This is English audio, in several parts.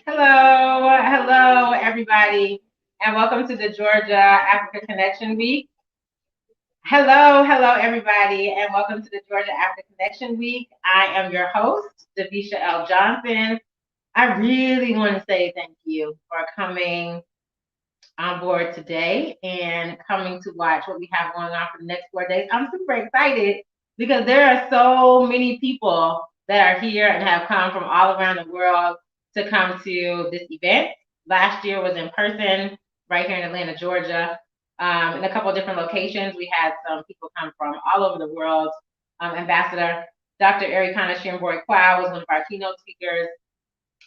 Hello, everybody, and welcome to the Georgia Africa Connection Week. Hello, everybody, and welcome to the Georgia Africa Connection Week. I am your host, Davisha L. Johnson. I really want to say thank you for coming on board today and coming to watch what we have going on for the next 4 days. I'm super excited because there are so many people that are here and have come from all around the world to come to this event. Last year was in person right here in Atlanta, Georgia, in a couple of different locations. We had some people come from all over the world. Ambassador Dr. Erikana Shimboy-Kwao was one of our keynote speakers.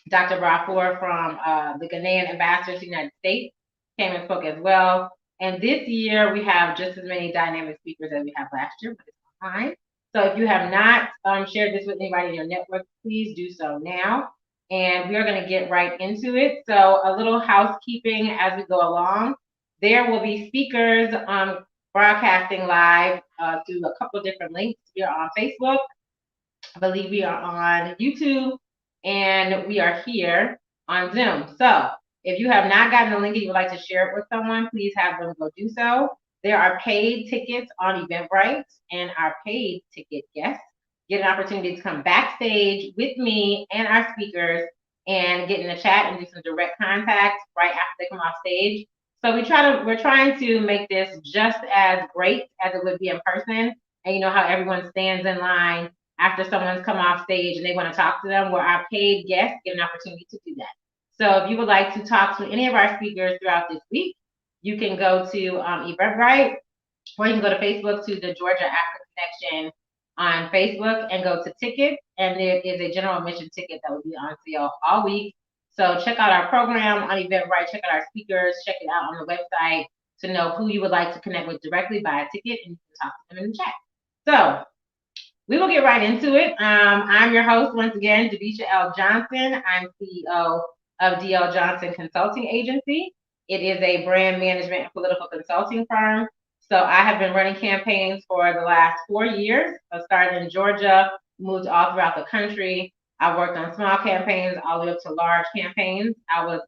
Dr. Brafour from the Ghanaian ambassador to the United States came and spoke as well. And this year we have just as many dynamic speakers as we have last year, but it's fine. So if you have not shared this with anybody in your network, please do so now. and we are going to get right into it. So a little housekeeping as we go along. There will be speakers broadcasting live through a couple of different links. We are on Facebook. I believe we are on YouTube, and we are here on Zoom. So if you have not gotten the link and you would like to share it with someone, please have them go do so. There are paid tickets on Eventbrite, and our paid ticket guests get an opportunity to come backstage with me and our speakers and get in the chat and do some direct contact right after they come off stage. So we're trying to make this just as great as it would be in person. And you know how everyone stands in line after someone's come off stage and they want to talk to them, where our paid guests get an opportunity to do that. So if you would like to talk to any of our speakers throughout this week, you can go to Eventbrite, or you can go to Facebook to the Georgia Africa Connection on Facebook and go to tickets, and there is a general admission ticket that will be on sale all week. So check out our program on Eventbrite, check out our speakers, check it out on the website to know who you would like to connect with directly, buy a ticket, and you can talk to them in the chat. So we will get right into it. I'm your host once again, Davisha L. Johnson. I'm CEO of DL Johnson Consulting Agency. It is a brand management and political consulting firm. So I have been running campaigns for the last 4 years. I started in Georgia, moved all throughout the country. I worked on small campaigns all the way up to large campaigns. I was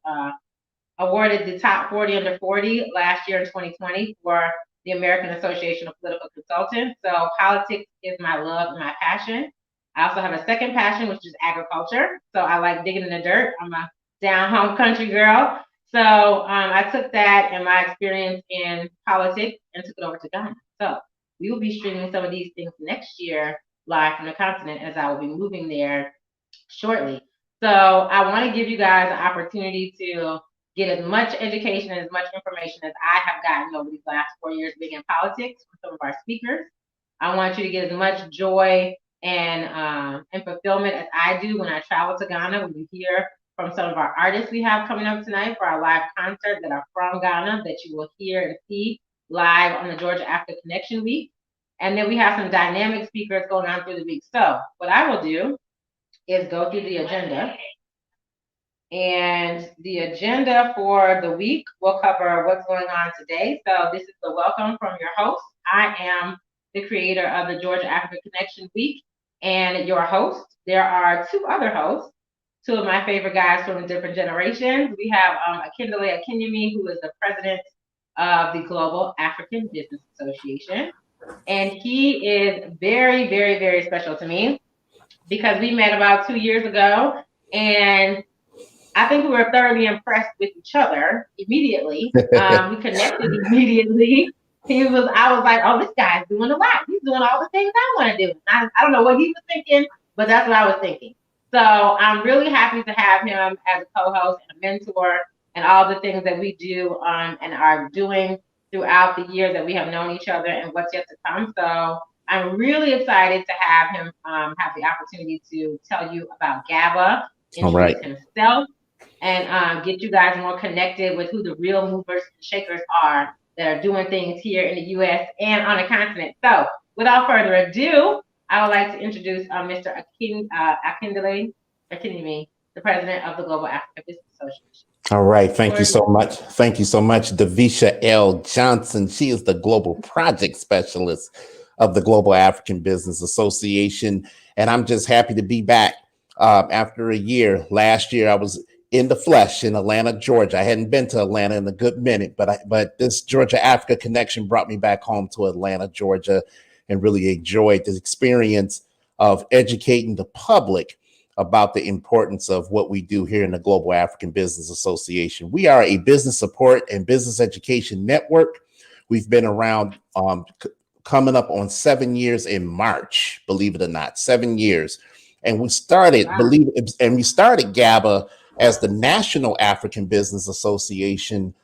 awarded the top 40 under 40 last year in 2020 for the American Association of Political Consultants. So politics is my love and my passion. I also have a second passion, which is agriculture. So I like digging in the dirt. I'm a down home country girl. So I took that and my experience in politics and took it over to Ghana. So we will be streaming some of these things next year live from the continent, as I will be moving there shortly. So I want to give you guys an opportunity to get as much education and as much information as I have gotten over these last 4 years being in politics from some of our speakers. I want you to get as much joy and fulfillment as I do when I travel to Ghana, when you hear from some of our artists we have coming up tonight for our live concert that are from Ghana, that you will hear and see live on the Georgia Africa Connection Week. And then we have some dynamic speakers going on through the week. So what I will do is go through the agenda. And the agenda for the week will cover what's going on today. So this is the welcome from your host. I am the creator of the Georgia Africa Connection Week and your host. There are two other hosts, two of my favorite guys from different generations. We have Akindele Akinyemi, who is the president of the Global African Business Association. And he is very, very, very special to me because we met about 2 years ago, and I think we were thoroughly impressed with each other immediately. We connected immediately. I was like, oh, this guy's doing a lot. He's doing all the things I want to do. I don't know what he was thinking, but that's what I was thinking. So I'm really happy to have him as a co-host and a mentor and all the things that we do and are doing throughout the year that we have known each other and what's yet to come. So I'm really excited to have him have the opportunity to tell you about GABA, introduce himself, and get you guys more connected with who the real movers and shakers are that are doing things here in the U.S. and on the continent. So without further ado, I would like to introduce Mr. Akindele Akinyemi, the president of the Global Africa Business Association. All right. Thank you so much. Thank you so much, Davisha L. Johnson. She is the global project specialist of the Global African Business Association. And I'm just happy to be back after a year. Last year, I was in the flesh in Atlanta, Georgia. I hadn't been to Atlanta in a good minute, but this Georgia Africa connection brought me back home to Atlanta, Georgia, and really enjoyed the experience of educating the public about the importance of what we do here in the Global African Business Association. We are a business support and business education network. We've been around coming up on 7 years in March, believe it or not, 7 years. And we started, we started GABA as the National African Business Association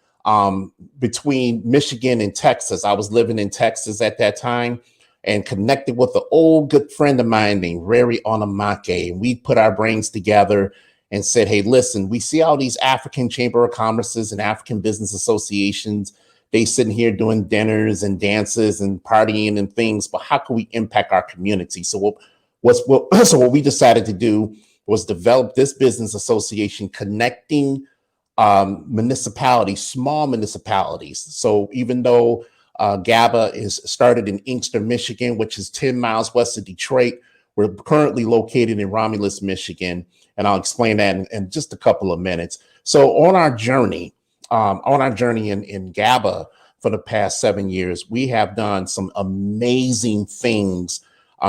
between Michigan and Texas. I was living in Texas at that time and connected with an old good friend of mine named Rary Onamake. And we put our brains together and said, hey, listen, we see all these African Chamber of Commerces and African business associations. They sitting here doing dinners and dances and partying and things, but how can we impact our community? So what we decided to do was develop this business association connecting municipalities, small municipalities. So even though GABA is started in Inkster, Michigan, which is 10 miles west of Detroit, we're currently located in Romulus, Michigan, and I'll explain that in just a couple of minutes. So on our journey in GABA for the past 7 years, we have done some amazing things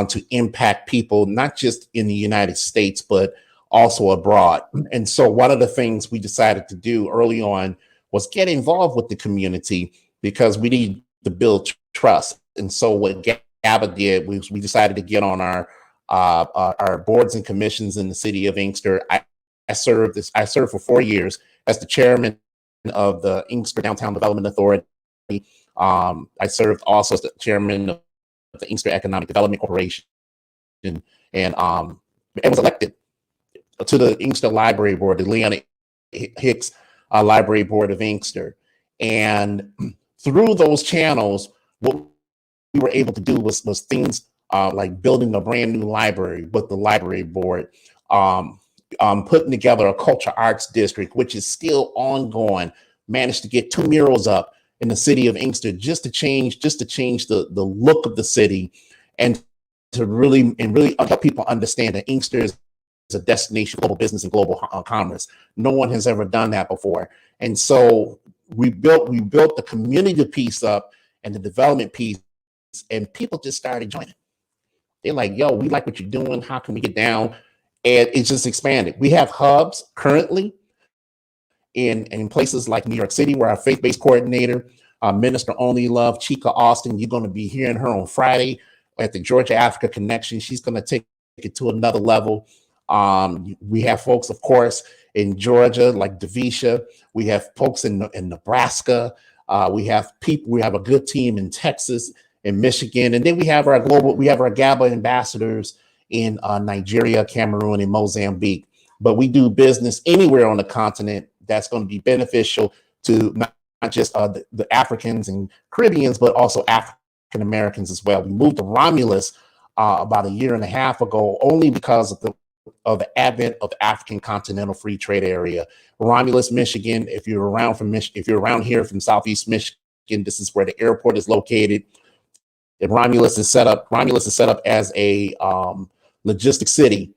to impact people, not just in the United States, but also abroad. And so one of the things we decided to do early on was get involved with the community because we need to build trust. And so what GABA did was we decided to get on our boards and commissions in the city of Inkster. I served for 4 years as the chairman of the Inkster Downtown Development Authority. I served also as the chairman of the Inkster Economic Development Corporation, and was elected to the Inkster Library Board, the Leon Hicks Library Board of Inkster. And through those channels, what we were able to do was things like building a brand new library with the library board, putting together a culture arts district, which is still ongoing, managed to get 2 murals up in the city of Inkster just to change the look of the city, and to really help people understand that Inkster is a destination, global business and global commerce. No one has ever done that before. And so we built the community piece up and the development piece, and people just started joining. They're like, yo, we like what you're doing. How can we get down? And it's just expanded. We have hubs currently in places like New York City, where our faith-based coordinator, Minister Only Love, Chica Austin, you're going to be hearing her on Friday at the Georgia Africa Connection. She's going to take it to another level. We have folks, of course, in Georgia, like Davisha. We have folks in Nebraska. We have a good team in Texas, in Michigan, and then we have our GABA ambassadors in Nigeria, Cameroon, and Mozambique. But we do business anywhere on the continent that's going to be beneficial to not just the Africans and Caribbeans, but also African Americans as well. We moved to Romulus about 1.5 years ago, only because of the advent of the African Continental Free Trade Area. Romulus, Michigan. If you're around here from Southeast Michigan, this is where the airport is located. And Romulus is set up as a logistics city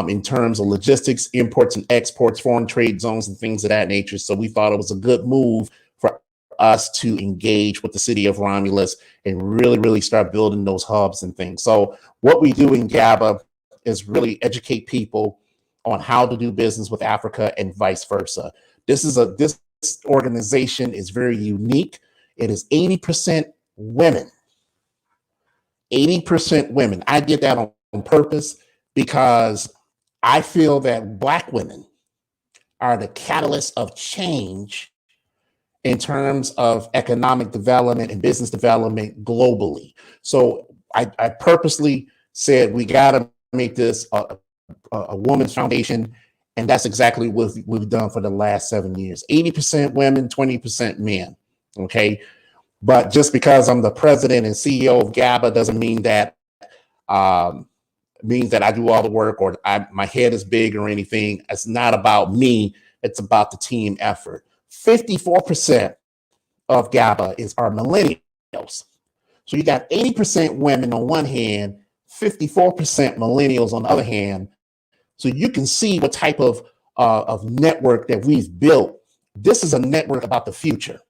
in terms of logistics, imports and exports, foreign trade zones, and things of that nature. So we thought it was a good move for us to engage with the city of Romulus and really start building those hubs and things. So what we do in GABA is really educate people on how to do business with Africa and vice versa. This organization is very unique. It is 80% women. 80% women. I did that on purpose because I feel that Black women are the catalyst of change in terms of economic development and business development globally. So I purposely said we got to make this a woman's foundation, and that's exactly what we've done for the last 7 years. 80% women, 20% men. Okay. But just because I'm the president and CEO of GABA doesn't mean that I do all the work or my head is big or anything. It's not about me. It's about the team effort. 54% of GABA are millennials. So you got 80% women on one hand, 54% millennials on the other hand. So you can see what type of network that we've built. This is a network about the future.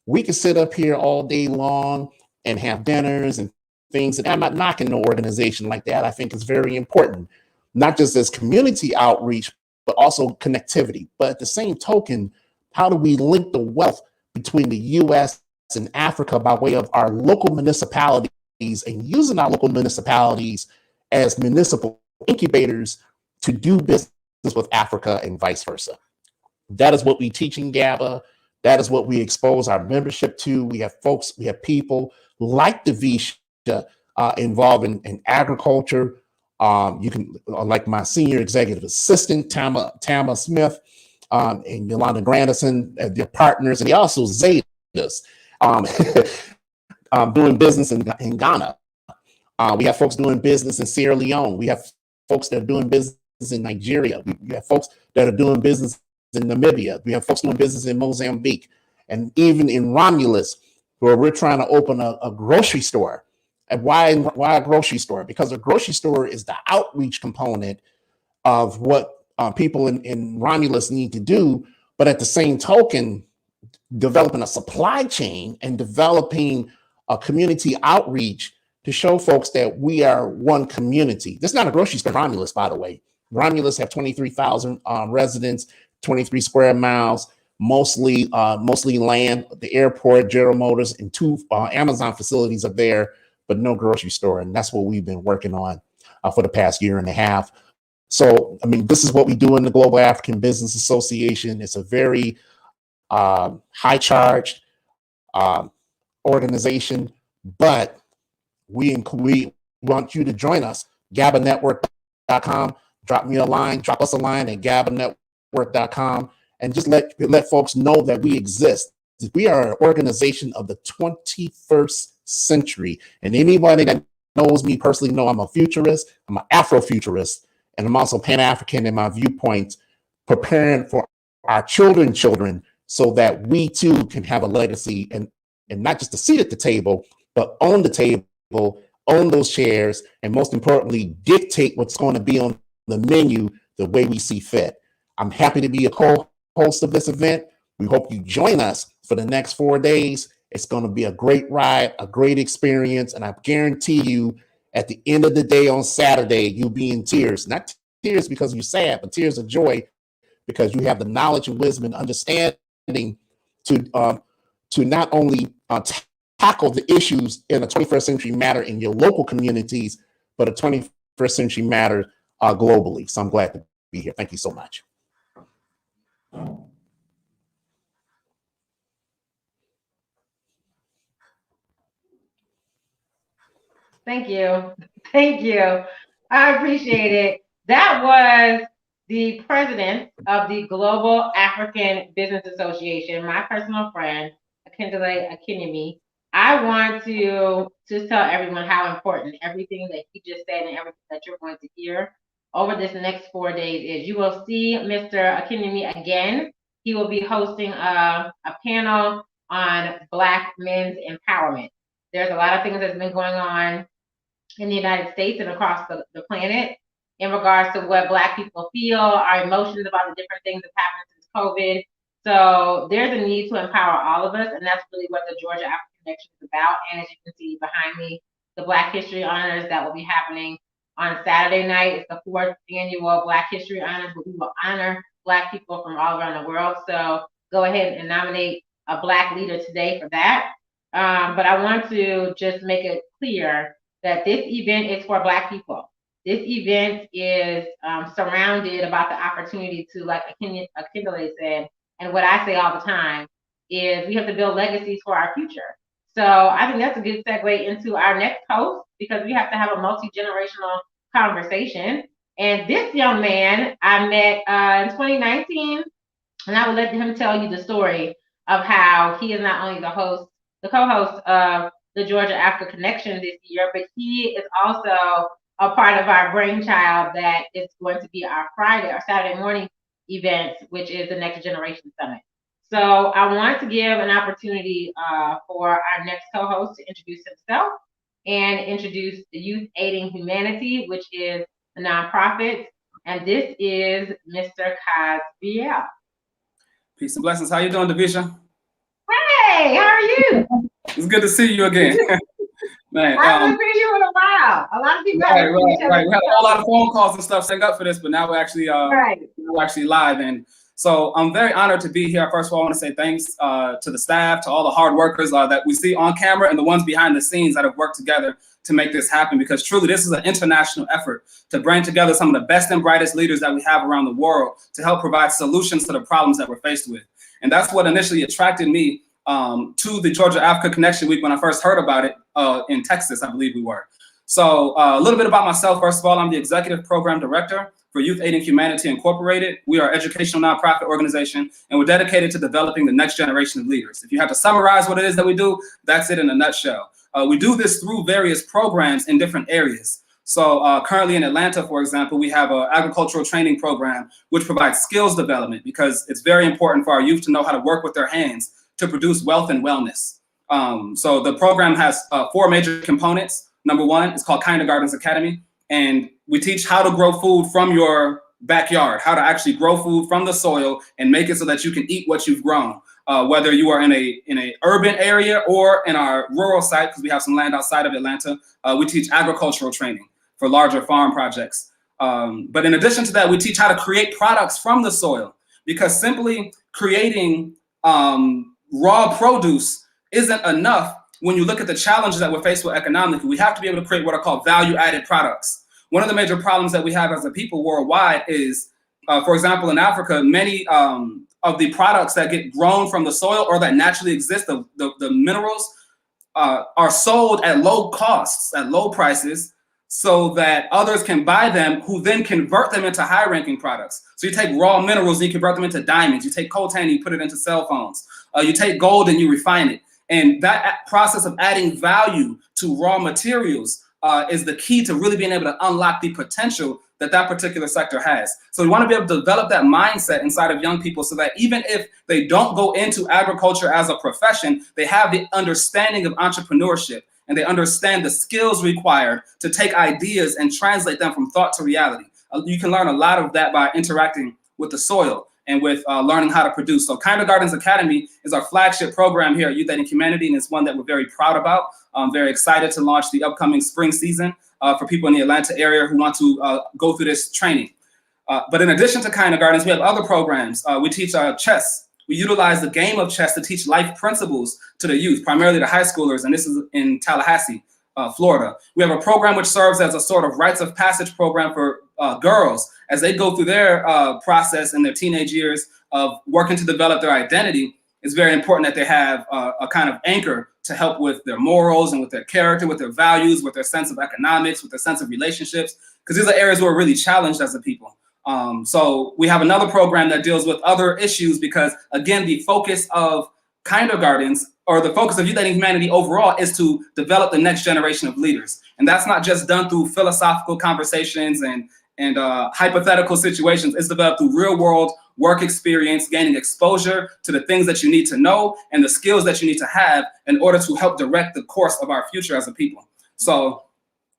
We can sit up here all day long and have dinners and things. And I'm not knocking no organization like that. I think it's very important, not just as community outreach, but also connectivity. But at the same token, how do we link the wealth between the U.S. and Africa by way of our local municipalities and using our local municipalities as municipal incubators to do business with Africa and vice versa? That is what we teach in GABA. That is what we expose our membership to. We have people like Davisha involved in agriculture. You can, like my senior executive assistant, Tama Smith, and Yolanda Grandison, their partners, and they also Zetas doing business in Ghana. We have folks doing business in Sierra Leone. We have folks that are doing business in Nigeria. We have folks that are doing business in Namibia. We have folks doing business in Mozambique, and even in Romulus, where we're trying to open a grocery store. And why a grocery store? Because a grocery store is the outreach component of what people in Romulus need to do. But at the same token, developing a supply chain and developing a community outreach to show folks that we are one community. This is not a grocery store, Romulus, by the way. Romulus have 23,000 residents, 23 square miles, mostly land. The airport, General Motors, and 2 Amazon facilities are there, but no grocery store. And that's what we've been working on for the past year and a half. So, I mean, this is what we do in the Global African Business Association. It's a very high charged organization, but we want you to join us. GABAnetwork.com. Drop us a line at GABAnetwork.com, and just let folks know that we exist. We are an organization of the 21st century, and anybody that knows me personally know I'm a futurist. I'm an Afrofuturist, and I'm also Pan-African in my viewpoints, preparing for our children, so that we too can have a legacy and not just a seat at the table, but own the table, own those chairs, and most importantly, dictate what's going to be on the menu the way we see fit. I'm happy to be a co-host of this event. We hope you join us for the next 4 days. It's going to be a great ride, a great experience, and I guarantee you, at the end of the day on Saturday, you'll be in tears. Not tears because you're sad, but tears of joy because you have the knowledge and wisdom and understanding to not only tackle the issues in a 21st century matter in your local communities, but a 21st century matter globally. So I'm glad to be here. Thank you so much. Thank you. Thank you. I appreciate it. That was the president of the Global African Business Association, my personal friend, Akindele Akinyemi. I want to just tell everyone how important everything that he just said and everything that you're going to hear over this next 4 days is. You will see Mr. Akinyemi again. He will be hosting a panel on Black men's empowerment. There's a lot of things that's been going on in the United States and across the planet in regards to what Black people feel, our emotions about the different things that happened since COVID. So there's a need to empower all of us, and that's really what the Georgia African Connection is about. And as you can see behind me, the Black History Honors that will be happening on Saturday night. It's the 4th annual Black History Honors, but we will honor Black people from all around the world. So go ahead and nominate a Black leader today for that. But I want to just make it clear that this event is for Black people. This event is surrounded about the opportunity to, like Akindele said, and what I say all the time, is we have to build legacies for our future. So I think that's a good segue into our next host, because we have to have a multi-generational conversation. And this young man I met in 2019, and I will let him tell you the story of how he is not only the co-host of the Georgia Africa Connection this year, but he is also a part of our brainchild that is going to be our Saturday morning event, which is the Next Generation Summit. So I want to give an opportunity for our next co-host to introduce himself and introduce the Youth Aiding Humanity, which is a nonprofit. And this is Mr. Kaz. Peace and blessings. How you doing, Davisha? Hey, how are you? It's good to see you again. Man, I haven't seen you in a while. A lot of people right. We had a whole lot of phone calls and stuff set up for this, but now we're actually live. And so I'm very honored to be here. First of all, I want to say thanks to the staff, to all the hard workers that we see on camera, and the ones behind the scenes that have worked together to make this happen, because truly this is an international effort to bring together some of the best and brightest leaders that we have around the world to help provide solutions to the problems that we're faced with. And that's what initially attracted me to the Georgia Africa Connection Week when I first heard about it in Texas, I believe we were. So a little bit about myself. First of all, I'm the Executive Program Director for Youth Aiding Humanity Incorporated. We are an educational nonprofit organization, and we're dedicated to developing the next generation of leaders. If you had to summarize what it is that we do, that's it in a nutshell. We do this through various programs in different areas. So currently in Atlanta, for example, we have an agricultural training program which provides skills development, because it's very important for our youth to know how to work with their hands to produce wealth and wellness. So the program has 4 major components. Number 1 is called Kindergartens Academy, and we teach how to grow food from your backyard, how to actually grow food from the soil and make it so that you can eat what you've grown. Whether you are in a urban area or in our rural site, because we have some land outside of Atlanta, we teach agricultural training for larger farm projects. But in addition to that, we teach how to create products from the soil, because simply creating raw produce isn't enough. When you look at the challenges that we're faced with economically, we have to be able to create what are called value-added products. One of the major problems that we have as a people worldwide is, for example, in Africa, many of the products that get grown from the soil or that naturally exist, the minerals, are sold at low costs, at low prices, so that others can buy them, who then convert them into high-ranking products. So you take raw minerals and you convert them into diamonds. You take coltan and you put it into cell phones. You take gold and you refine it. And that process of adding value to raw materials is the key to really being able to unlock the potential that that particular sector has. So we want to be able to develop that mindset inside of young people, so that even if they don't go into agriculture as a profession, they have the understanding of entrepreneurship, and they understand the skills required to take ideas and translate them from thought to reality. You can learn a lot of that by interacting with the soil and with learning how to produce. So Kindergartens Academy is our flagship program here at Youth Aid and Humanity, and it's one that we're very proud about. I'm very excited to launch the upcoming spring season for people in the Atlanta area who want to go through this training. But in addition to Kindergartens, we have other programs. We teach chess. We utilize the game of chess to teach life principles to the youth, primarily the high schoolers, and this is in Tallahassee, Florida. We have a program which serves as a sort of rites of passage program for girls as they go through their process in their teenage years of working to develop their identity. It's very important that they have a kind of anchor to help with their morals and with their character, with their values, with their sense of economics, with their sense of relationships, because these are areas where we're really challenged as a people. So we have another program that deals with other issues, because again, the focus of kindergartens, or the focus of Youth Aid and Humanity overall, is to develop the next generation of leaders. And that's not just done through philosophical conversations and hypothetical situations. It's developed through real world work experience, gaining exposure to the things that you need to know and the skills that you need to have in order to help direct the course of our future as a people. So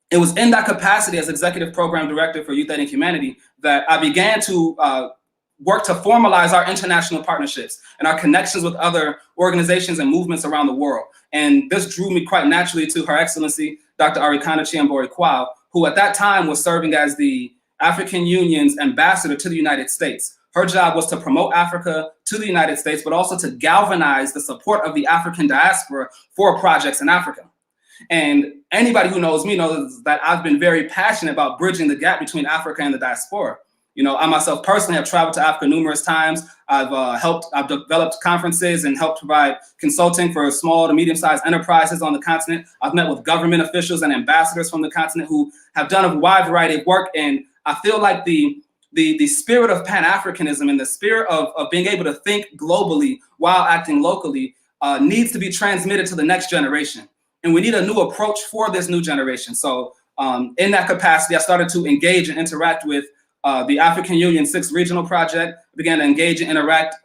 it was in that capacity as Executive Program Director for Youth Aid and Humanity that I began to work to formalize our international partnerships and our connections with other organizations and movements around the world. And this drew me quite naturally to Her Excellency, Dr. Arikana Chiambori-Quao, who at that time was serving as the African Union's ambassador to the United States. Her job was to promote Africa to the United States, but also to galvanize the support of the African diaspora for projects in Africa. And anybody who knows me knows that I've been very passionate about bridging the gap between Africa and the diaspora. You know, I myself personally have traveled to Africa numerous times. I've developed conferences and helped provide consulting for small to medium-sized enterprises on the continent. I've met with government officials and ambassadors from the continent who have done a wide variety of work. And I feel like the spirit of Pan-Africanism and the spirit of being able to think globally while acting locally needs to be transmitted to the next generation. And we need a new approach for this new generation. So in that capacity, I started to engage and interact with the African Union 6th Regional Project. I began to engage and interact,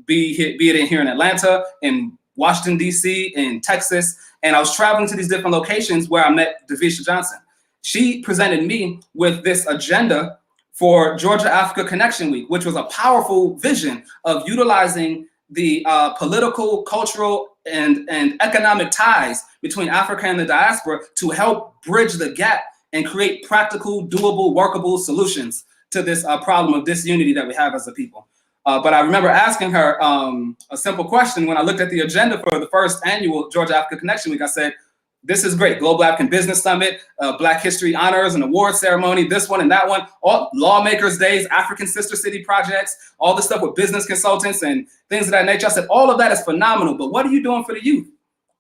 be it here in Atlanta, in Washington, D.C., in Texas. And I was traveling to these different locations where I met Davisha Johnson. She presented me with this agenda for Georgia Africa Connection Week, which was a powerful vision of utilizing the political, cultural, and economic ties between Africa and the diaspora to help bridge the gap and create practical, doable, workable solutions to this problem of disunity that we have as a people. But I remember asking her a simple question when I looked at the agenda for the first annual Georgia Africa Connection Week. I said, this is great. Global African Business Summit, Black History Honors and Award Ceremony, this one and that one, all Lawmakers Days, African Sister City projects, all the stuff with business consultants and things of that nature. I said, all of that is phenomenal, but what are you doing for the youth?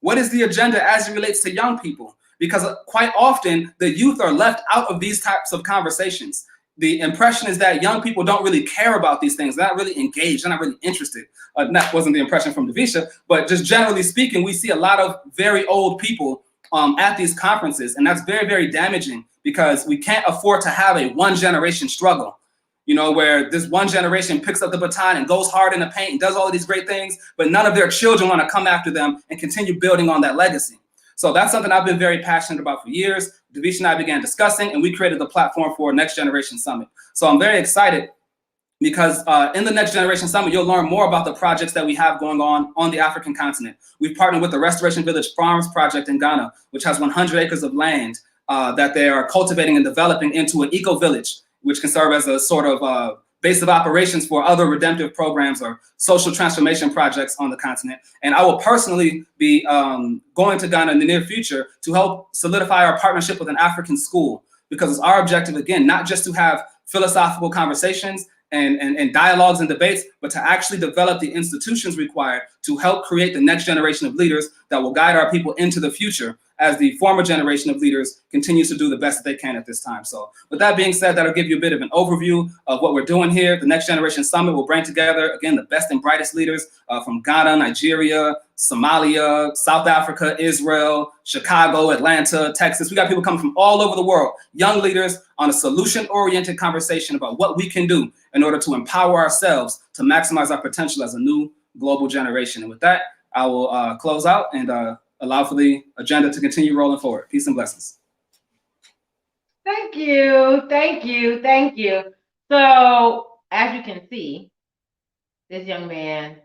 What is the agenda as it relates to young people? Because quite often the youth are left out of these types of conversations. The impression is that young people don't really care about these things. They're not really engaged. They're not really interested. That wasn't the impression from Davisha, but just generally speaking, we see a lot of very old people at these conferences. And that's very, very damaging because we can't afford to have a one generation struggle, you know, where this one generation picks up the baton and goes hard in the paint and does all of these great things, but none of their children want to come after them and continue building on that legacy. So that's something I've been very passionate about for years. Davisha and I began discussing, and we created the platform for Next Generation Summit. So I'm very excited because in the Next Generation Summit, you'll learn more about the projects that we have going on the African continent. We've partnered with the Restoration Village Farms Project in Ghana, which has 100 acres of land that they are cultivating and developing into an eco-village, which can serve as a sort of base of operations for other redemptive programs or social transformation projects on the continent. And I will personally be going to Ghana in the near future to help solidify our partnership with an African school, because it's our objective, again, not just to have philosophical conversations and dialogues and debates, but to actually develop the institutions required to help create the next generation of leaders that will guide our people into the future as the former generation of leaders continues to do the best that they can at this time. So with that being said, that'll give you a bit of an overview of what we're doing here. The Next Generation Summit will bring together, again, the best and brightest leaders from Ghana, Nigeria, Somalia, South Africa, Israel, Chicago, Atlanta, Texas. We got people coming from all over the world, young leaders on a solution-oriented conversation about what we can do in order to empower ourselves to maximize our potential as a new global generation. And with that, I will close out and allow for the agenda to continue rolling forward. Peace and blessings. Thank you, thank you, thank you. So as you can see, this young man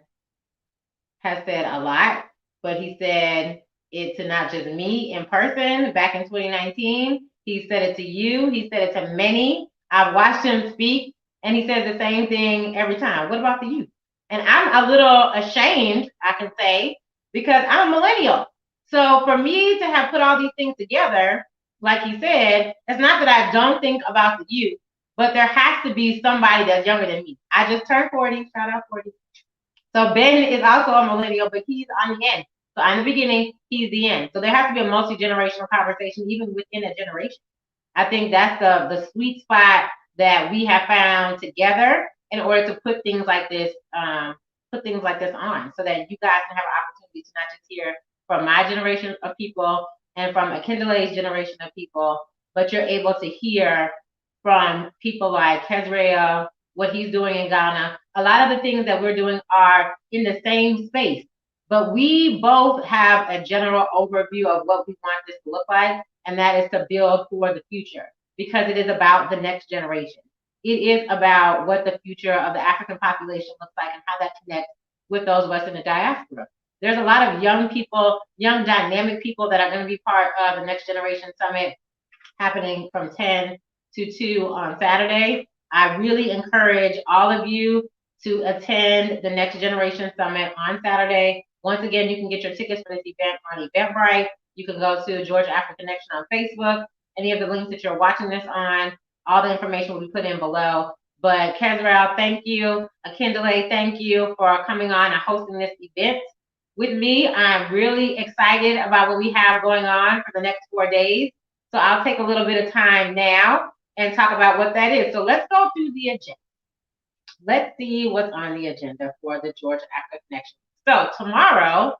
has said a lot, but he said it to not just me in person back in 2019. He said it to you, he said it to many. I've watched him speak, and he says the same thing every time. What about the youth? And I'm a little ashamed, I can say, because I'm a millennial. So for me to have put all these things together, like he said, it's not that I don't think about the youth, but there has to be somebody that's younger than me. I just turned 40, shout out 40. So Ben is also a millennial, but he's on the end. So I'm the beginning, he's the end. So there has to be a multi-generational conversation, even within a generation. I think that's the sweet spot that we have found together in order to put things like this on, so that you guys can have an opportunity to not just hear from my generation of people and from Akindole's generation of people, but you're able to hear from people like Kezrael, what he's doing in Ghana. A lot of the things that we're doing are in the same space, but we both have a general overview of what we want this to look like, and that is to build for the future, because it is about the next generation. It is about what the future of the African population looks like and how that connects with those of us in the diaspora. There's a lot of young people, young dynamic people that are going to be part of the Next Generation Summit happening from 10 to 2 on Saturday. I really encourage all of you to attend the Next Generation Summit on Saturday. Once again, you can get your tickets for this event on Eventbrite. You can go to Georgia Africa Connection on Facebook. Any of the links that you're watching this on, all the information will be put in below. But Kezrael, thank you. Akindole, thank you for coming on and hosting this event with me. I'm really excited about what we have going on for the next 4 days. So I'll take a little bit of time now and talk about what that is. So let's go through the agenda. Let's see what's on the agenda for the Georgia Africa Connection. So tomorrow,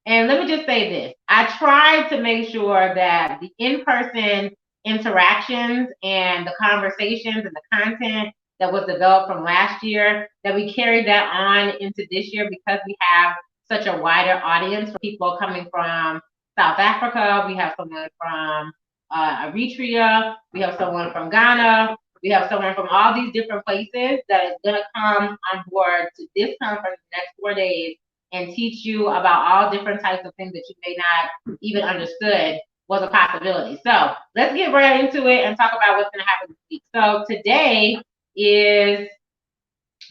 and let me just say this, I tried to make sure that the in-person interactions and the conversations and the content that was developed from last year, that we carried that on into this year, because we have such a wider audience for people coming from South Africa. We have someone from Eritrea. We have someone from Ghana. We have someone from all these different places that is going to come on board to this conference the next 4 days and teach you about all different types of things that you may not even understood was a possibility. So let's get right into it and talk about what's going to happen this week. So today is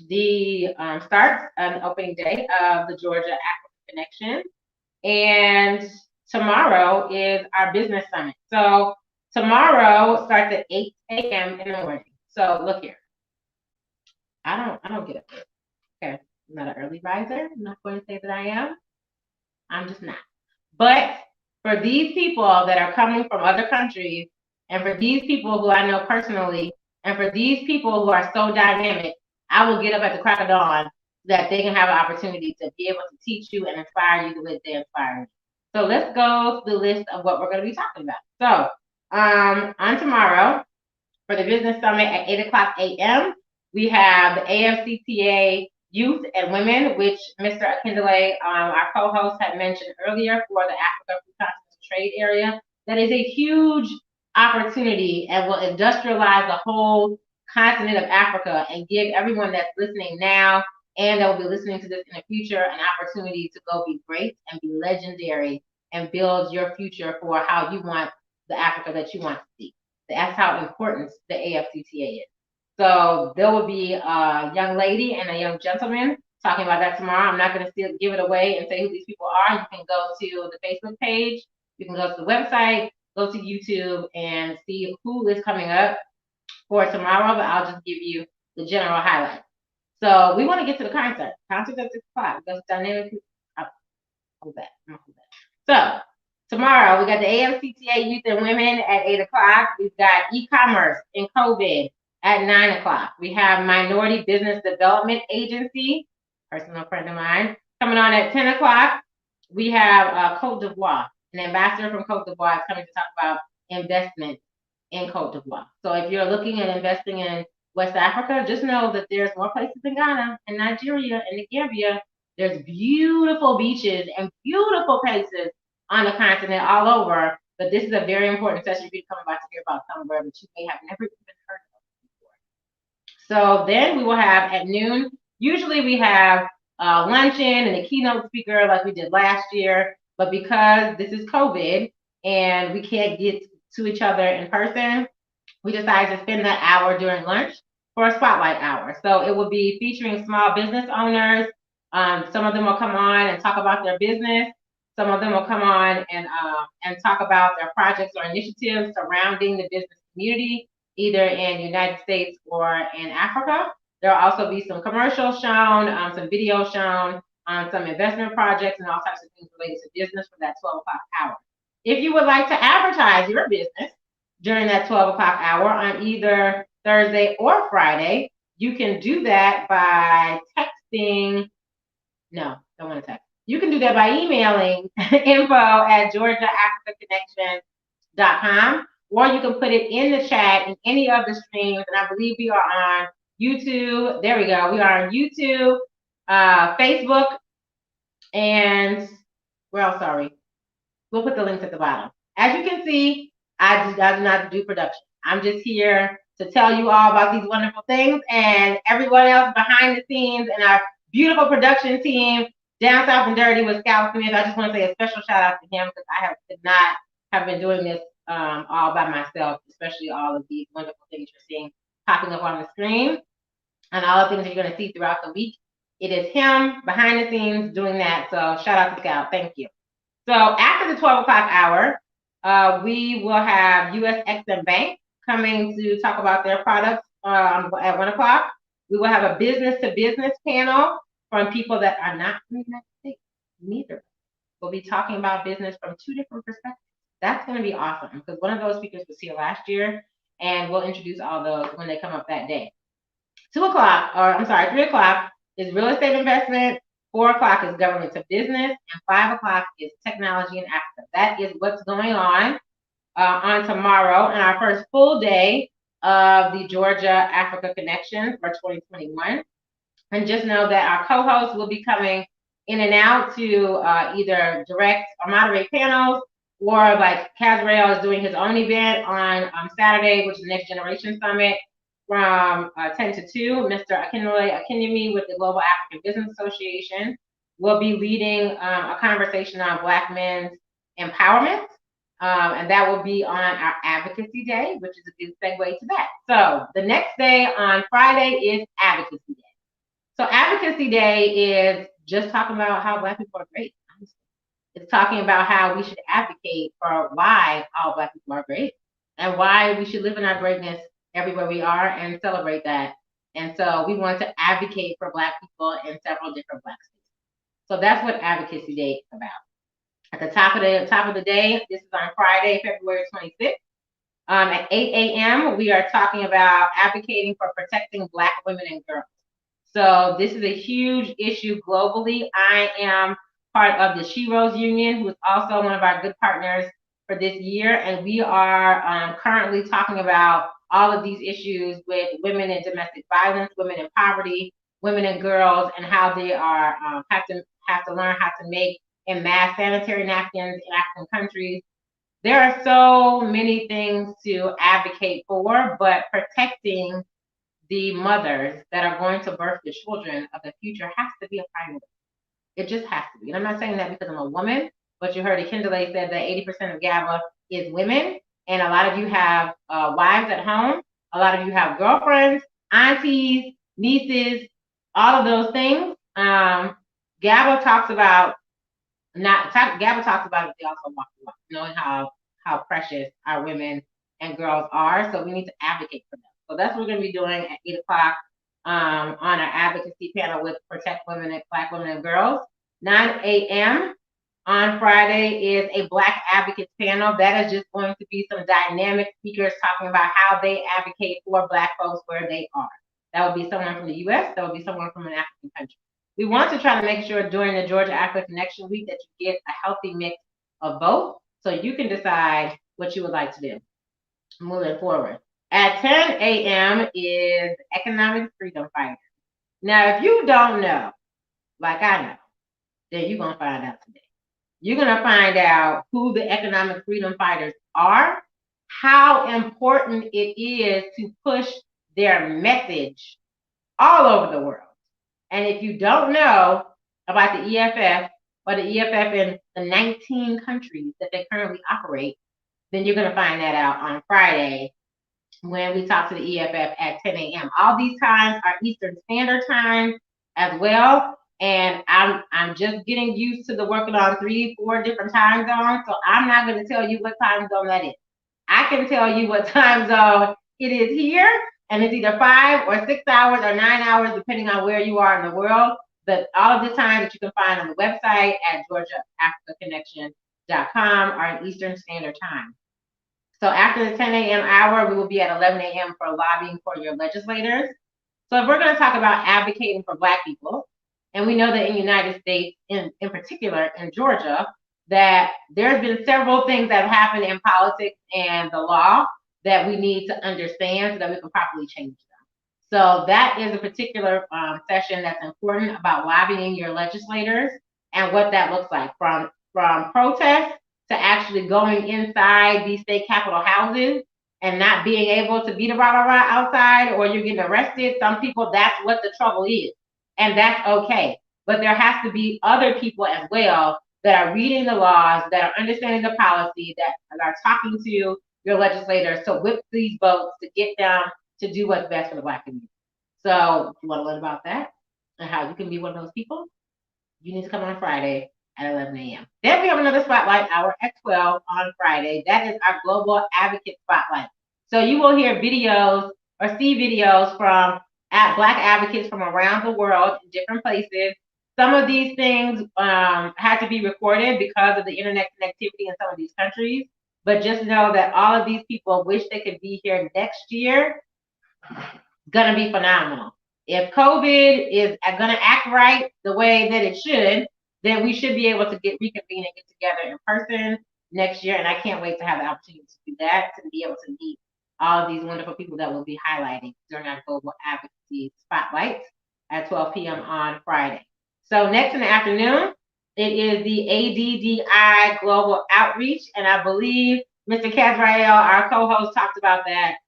the start and opening day of the Georgia Africa Connection, and tomorrow is our business summit. So tomorrow starts at 8 a.m. in the morning. So look here, I don't get up. Okay, I'm not an early riser. I'm not going to say that I am. I'm just not. But for these people that are coming from other countries, and for these people who I know personally, and for these people who are so dynamic, I will get up at the crack of dawn so that they can have an opportunity to be able to teach you and inspire you the way they inspire me. So let's go to the list of what we're going to be talking about. So on tomorrow, for the Business Summit at 8 o'clock a.m., we have the AFCTA Youth and Women, which Mr. Akindele, our co-host, had mentioned earlier for the Africa Free Continental Trade Area. That is a huge opportunity and will industrialize the whole continent of Africa and give everyone that's listening now and that will be listening to this in the future an opportunity to go be great and be legendary and build your future for how you want the Africa that you want to see. That's how important the AFCTA is. So there will be a young lady and a young gentleman talking about that tomorrow. I'm not going to give it away and say who these people are. You can go to the Facebook page. You can go to the website, go to YouTube, and see who is coming up for tomorrow, but I'll just give you the general highlights. So we want to get to the concert. Concert's at 6 o'clock. That's dynamic. Hold that. So tomorrow, we got the AFCTA Youth and Women at 8 o'clock. We've got e-commerce in COVID at 9 o'clock. We have Minority Business Development Agency, personal friend of mine, coming on at 10 o'clock. We have Côte d'Ivoire, an ambassador from Côte d'Ivoire is coming to talk about investment in Côte d'Ivoire. So if you're looking at investing in West Africa, just know that there's more places in Ghana and Nigeria and the Gambia. There's beautiful beaches and beautiful places on the continent all over, but this is a very important session for you to come about to hear about somewhere that you may have never even heard of before. So then we will have at noon, usually we have luncheon and a keynote speaker like we did last year, but because this is COVID and we can't get to each other in person, we decided to spend that hour during lunch for a spotlight hour. So it will be featuring small business owners. Some of them will come on and talk about their business. Some of them will come on and talk about their projects or initiatives surrounding the business community, either in the United States or in Africa. There'll also be some commercials shown, some videos shown on some investment projects and all types of things related to business for that 12 o'clock hour. If you would like to advertise your business during that 12 o'clock hour on either Thursday or Friday, you can do that by texting. No, don't want to text. You can do that by emailing info@georgiaafricaconnection.com, or you can put it in the chat in any of the streams. And I believe we are on YouTube. There we go. We are on YouTube, Facebook, and where else are we? We'll put the links at the bottom. As you can see, I do not do production. I'm just here to tell you all about these wonderful things, and everyone else behind the scenes and our beautiful production team, Down South and Dirty with Scout Smith. I just want to say a special shout out to him because I could not have been doing this all by myself, especially all of these wonderful things you're seeing popping up on the screen and all the things you're going to see throughout the week. It is him behind the scenes doing that. So shout out to Scout. Thank you. So after the 12 o'clock hour, we will have USXM Bank coming to talk about their products at 1 o'clock. We will have a business-to-business panel from people that are not from the United States. Neither. We'll be talking about business from two different perspectives. That's going to be awesome because one of those speakers was here last year, and we'll introduce all those when they come up that day. 3 o'clock is real estate investment. 4 o'clock is government to business, and 5 o'clock is technology in Africa. That is what's going on tomorrow and our first full day of the Georgia Africa Connection for 2021. And just know that our co-hosts will be coming in and out to either direct or moderate panels, or like Casrael is doing his own event on Saturday, which is the Next Generation Summit from 10 to 2. Mr. Akindele Akinyemi with the Global African Business Association will be leading a conversation on Black men's empowerment. And that will be on our Advocacy Day, which is a good segue to that. So the next day on Friday is Advocacy Day. So Advocacy Day is just talking about how Black people are great. It's talking about how we should advocate for why all Black people are great and why we should live in our greatness everywhere we are and celebrate that. And so we want to advocate for Black people in several different Black states. So that's what Advocacy Day is about. At the top of the day, this is on Friday, February 26th. At 8 a.m., we are talking about advocating for protecting Black women and girls. So this is a huge issue globally. I am part of the She Rose Union, who is also one of our good partners for this year. And we are currently talking about all of these issues with women in domestic violence, women in poverty, women and girls, and how they are have to learn how to make and mass sanitary napkins in African countries. There are so many things to advocate for, but protecting the mothers that are going to birth the children of the future has to be a priority. It just has to be. And I'm not saying that because I'm a woman, but you heard Akindele said that 80% of GABA is women. And a lot of you have wives at home. A lot of you have girlfriends, aunties, nieces, all of those things. GABA talks about GABA talks about it, they also walk the walk, knowing how precious our women and girls are. So we need to advocate for them. So that's what we're going to be doing at 8 o'clock on our advocacy panel with Protect Women and Black Women and Girls. 9 a.m. on Friday is a Black Advocates panel. That is just going to be some dynamic speakers talking about how they advocate for Black folks where they are. That would be someone from the U.S. That would be someone from an African country. We want to try to make sure during the Georgia Africa Connection Week that you get a healthy mix of both, so you can decide what you would like to do moving forward. At 10 a.m. is Economic Freedom Fighters. Now, if you don't know, like I know, then you're going to find out today. You're going to find out who the Economic Freedom Fighters are, how important it is to push their message all over the world. And if you don't know about the EFF or the EFF in the 19 countries that they currently operate, then you're going to find that out on Friday when we talk to the EFF at 10 a.m. All these times are Eastern Standard Time as well. And I'm just getting used to the working on 3-4 different time zones. So I'm not going to tell you what time zone that is. I can tell you what time zone it is here. And it's either 5 or 6 hours or 9 hours, depending on where you are in the world. But all of the time that you can find on the website at GeorgiaAfricaConnection.com are in Eastern Standard Time. So after the 10 a.m. hour, we will be at 11 a.m. for lobbying for your legislators. So if we're going to talk about advocating for Black people, and we know that in the United States, in particular in Georgia, that there's been several things that have happened in politics and the law that we need to understand so that we can properly change them. So that is a particular session that's important about lobbying your legislators and what that looks like, from protests to actually going inside these state capitol houses and not being able to beat a rah-rah-rah outside, or you're getting arrested. Some people, that's what the trouble is, and that's okay. But there has to be other people as well that are reading the laws, that are understanding the policy, that are talking to your legislators to whip these votes to get them to do what's best for the Black community. So if you want to learn about that and how you can be one of those people, you need to come on Friday at 11 a.m. Then we have another spotlight hour at 12 on Friday. That is our Global Advocate Spotlight. So you will hear videos or see videos from Black advocates from around the world in different places. Some of these things had to be recorded because of the internet connectivity in some of these countries. But just know that all of these people wish they could be here next year. Gonna be phenomenal. If COVID is gonna act right the way that it should, then we should be able to reconvene and get together in person next year. And I can't wait to have the opportunity to do that, to be able to meet all of these wonderful people that we'll be highlighting during our Global Advocacy Spotlights at 12 p.m. on Friday. So next in the afternoon, it is the ADDI Global Outreach, and I believe Mr. Kazrael, our co-host, talked about that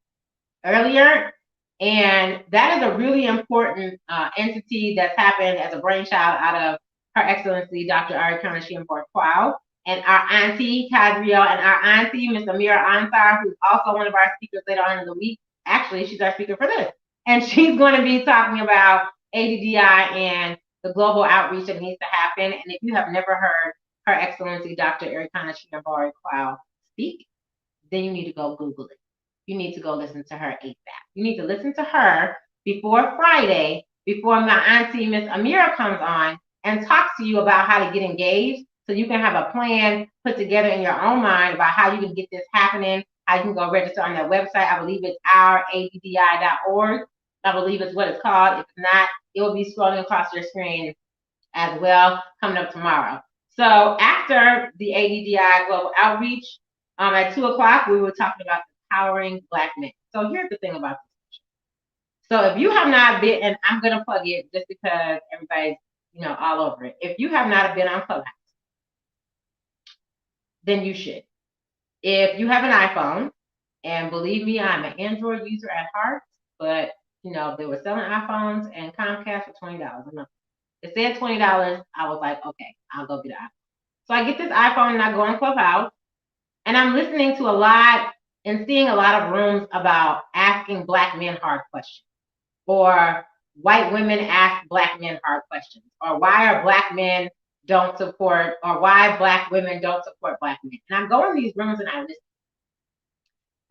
earlier. And that is a really important entity that's happened as a brainchild out of Her Excellency Dr. Arikana Shimbor-Kwao, and our auntie Kazrael, and our auntie Ms. Amira Ansar, who's also one of our speakers later on in the week. Actually, she's our speaker for this, and she's going to be talking about ADDI and the global outreach that needs to happen. And if you have never heard Her Excellency Dr. Arikana Shimbor-Kwao speak, then you need to go Google it. You need to go listen to her ASAP. You need to listen to her before Friday, before my auntie Miss Amira comes on and talks to you about how to get engaged, so you can have a plan put together in your own mind about how you can get this happening, how you can go register on their website. I believe it's ouraddi.org. I believe it's what it's called. If not, it will be scrolling across your screen as well coming up tomorrow. So after the ADDI Global Outreach, at 2 o'clock, we were talking about empowering Black men. So here's the thing about this. So if you have not been, and I'm going to plug it just because everybody's, all over it. If you have not been on Clubhouse, then you should. If you have an iPhone, and believe me, I'm an Android user at heart, but they were selling iPhones and Comcast for $20 a month. It said $20. I was like, okay, I'll go get an iPhone. So I get this iPhone and I go on Clubhouse, and I'm listening to a lot and seeing a lot of rooms about asking Black men hard questions, or white women ask Black men hard questions, or why are Black men don't support, or why Black women don't support Black men. And I go in these rooms and I listen.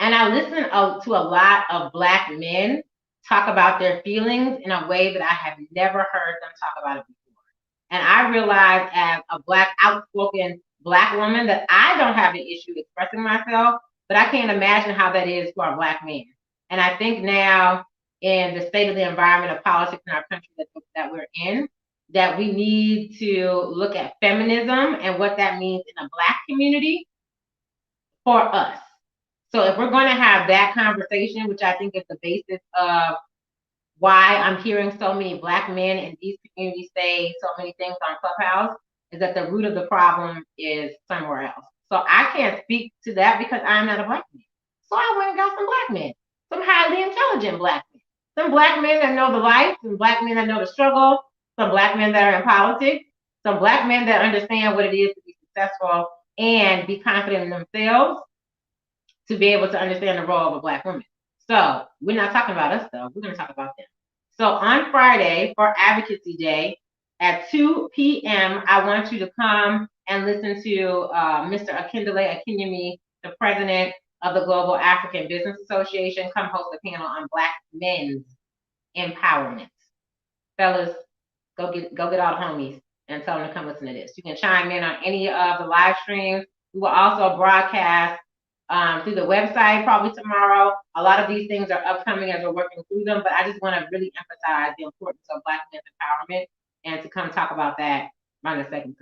And I listen to a lot of Black men talk about their feelings in a way that I have never heard them talk about it before. And I realize, as a Black, outspoken Black woman, that I don't have an issue expressing myself, but I can't imagine how that is for a Black man. And I think now, in the state of the environment of politics in our country that we're in, that we need to look at feminism and what that means in a Black community for us. So if we're going to have that conversation, which I think is the basis of why I'm hearing so many Black men in these communities say so many things on Clubhouse, is that the root of the problem is somewhere else. So I can't speak to that because I'm not a Black man. So I went and got some Black men, some highly intelligent Black men, some Black men that know the life, some Black men that know the struggle, some Black men that are in politics, some Black men that understand what it is to be successful and be confident in themselves, to be able to understand the role of a Black woman. So we're not talking about us, though. We're going to talk about them. So on Friday, for Advocacy Day, at 2 p.m., I want you to come and listen to Mr. Akindele Akinyemi, the president of the Global African Business Association, come host a panel on Black men's empowerment. Fellas, go get all the homies and tell them to come listen to this. You can chime in on any of the live streams. We will also broadcast through the website probably tomorrow. A lot of these things are upcoming as we're working through them, but I just want to really emphasize the importance of Black men's empowerment and to come talk about that right in a second.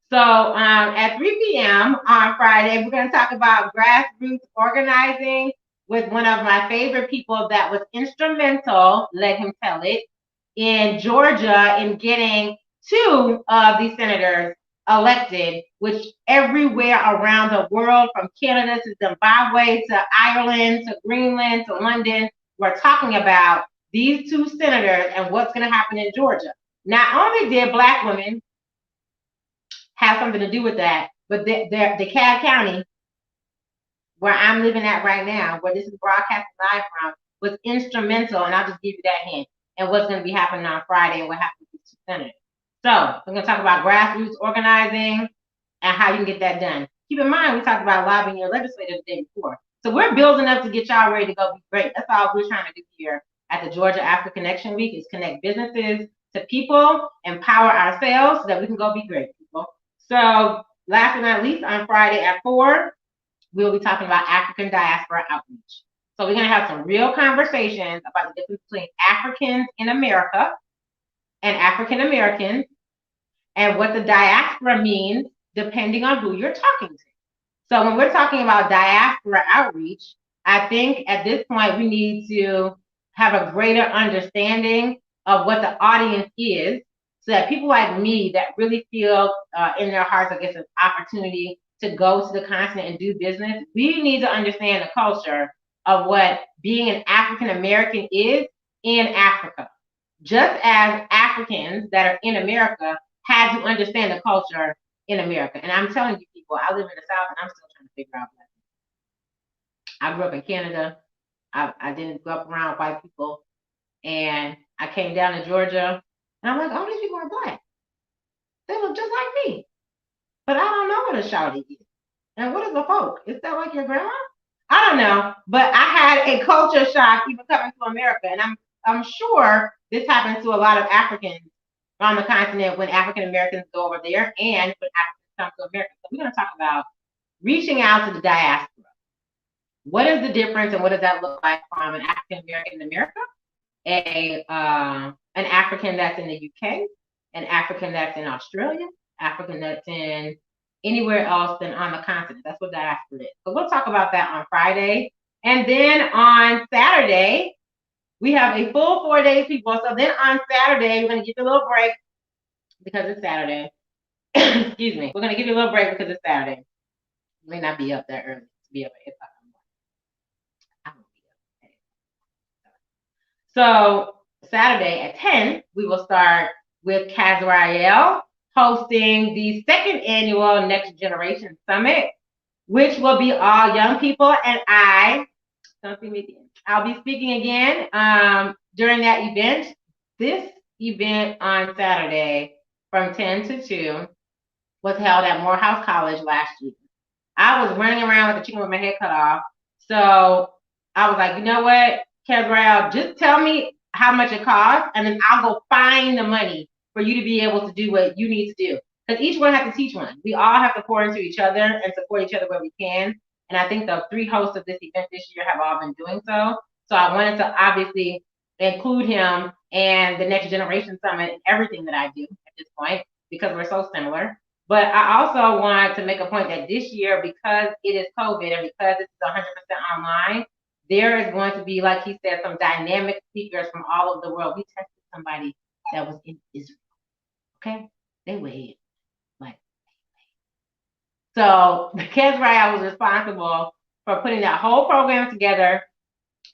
So at 3 p.m. on Friday, we're going to talk about grassroots organizing with one of my favorite people that was instrumental, let him tell it, in Georgia in getting 2 of these senators elected, which everywhere around the world, from Canada to Zimbabwe to Ireland to Greenland to London, we're talking about these 2 senators and what's going to happen in Georgia. Not only did Black women have something to do with that, but DeKalb County, where I'm living at right now, where this is broadcasting live from, was instrumental, and I'll just give you that hint, and what's going to be happening on Friday and what happened with these 2 senators. So we're going to talk about grassroots organizing and how you can get that done. Keep in mind, we talked about lobbying your legislators the day before. So we're building up to get y'all ready to go be great. That's all we're trying to do here at the Georgia Africa Connection Week, is connect businesses to people, empower ourselves so that we can go be great people. So last but not least, on Friday at 4, we'll be talking about African diaspora outreach. So we're going to have some real conversations about the difference between Africans in America and African Americans, and what the diaspora means depending on who you're talking to. So when we're talking about diaspora outreach, I think at this point we need to have a greater understanding of what the audience is, so that people like me that really feel in their hearts, I guess, an opportunity to go to the continent and do business, we need to understand the culture of what being an African American is in Africa. Just as Africans that are in America had to understand the culture in America. And I'm telling you people, I live in the South and I'm still trying to figure out Black people. I grew up in Canada. I didn't grow up around white people. And I came down to Georgia and I'm like, oh, these people are Black. They look just like me. But I don't know what a shawty is. And what is a folk? Is that like your grandma? I don't know. But I had a culture shock even coming to America. And I'm sure this happens to a lot of Africans on the continent when African Americans go over there and when Africans come to America. So we're going to talk about reaching out to the diaspora. What is the difference and what does that look like from an African American in America, an African that's in the UK, and African that's in Australia, African that's in anywhere else than on the continent. That's what diaspora is. So we'll talk about that on Friday. And then on Saturday, we have a full 4 days, people. So then on Saturday, we're going to give you a little break because it's Saturday. Excuse me. We're going to give you a little break because it's Saturday. You may not be up that early to be up at 8 o'clock in the morning. So Saturday at 10, we will start with Kazrael hosting the second annual Next Generation Summit, which will be all young people, and I'll be speaking again during that event. This event on Saturday from 10 to 2 was held at Morehouse College last year. I was running around like a chicken with my head cut off. So I was like, you know what, Kazrael, just tell me how much it costs, and then I'll go find the money for you to be able to do what you need to do. Because each one has to teach one. We all have to pour into each other and support each other where we can. And I think the 3 hosts of this event this year have all been doing so. So I wanted to obviously include him and the Next Generation Summit in everything that I do at this point, because we're so similar. But I also wanted to make a point that this year, because it is COVID and because it's 100% online, there is going to be, like he said, some dynamic speakers from all over the world. We tested somebody that was in Israel. Okay? They were here. So Kazrael was responsible for putting that whole program together,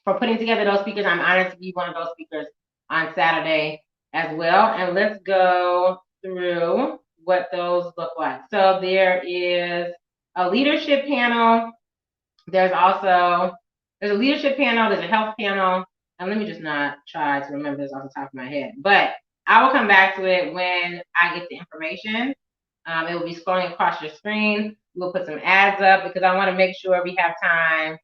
for putting together those speakers. I'm honored to be one of those speakers on Saturday as well. And let's go through what those look like. So there is a leadership panel. There's a leadership panel, there's a health panel, and let me just not try to remember this off the top of my head, but I will come back to it when I get the information. It will be scrolling across your screen. We'll put some ads up because I want to make sure we have time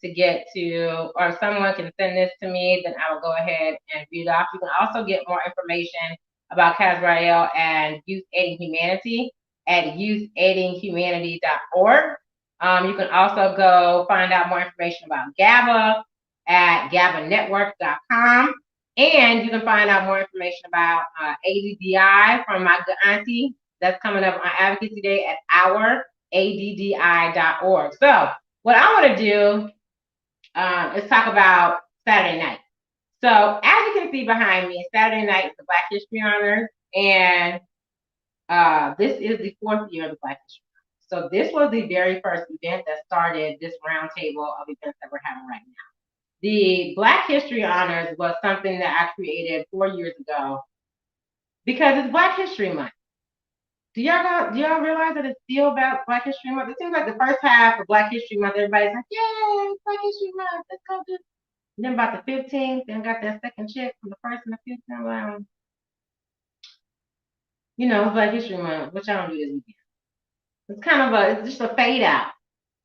to get to, or if someone can send this to me, then I will go ahead and read it off. You can also get more information about Kazrael and Youth Aiding Humanity at youthaidinghumanity.org. You can also go find out more information about GABA at gabanetwork.com. And you can find out more information about ADDI from my good auntie. That's coming up on Advocacy Day at ouraddi.org. So what I want to do is talk about Saturday night. So as you can see behind me, Saturday night is the Black History Honors, and this is the 4th year of the Black History Honors. So this was the very first event that started this roundtable of events that we're having right now. The Black History Honors was something that I created 4 years ago because it's Black History Month. Do y'all realize that it's still about Black History Month? It seems like the first half of Black History Month, everybody's like, yeah, it's Black History Month, let's go do it. And then about the 15th, then got that second check from the 1st and the 15th. It's Black History Month, which I don't do this weekend. It's kind of it's just a fade out.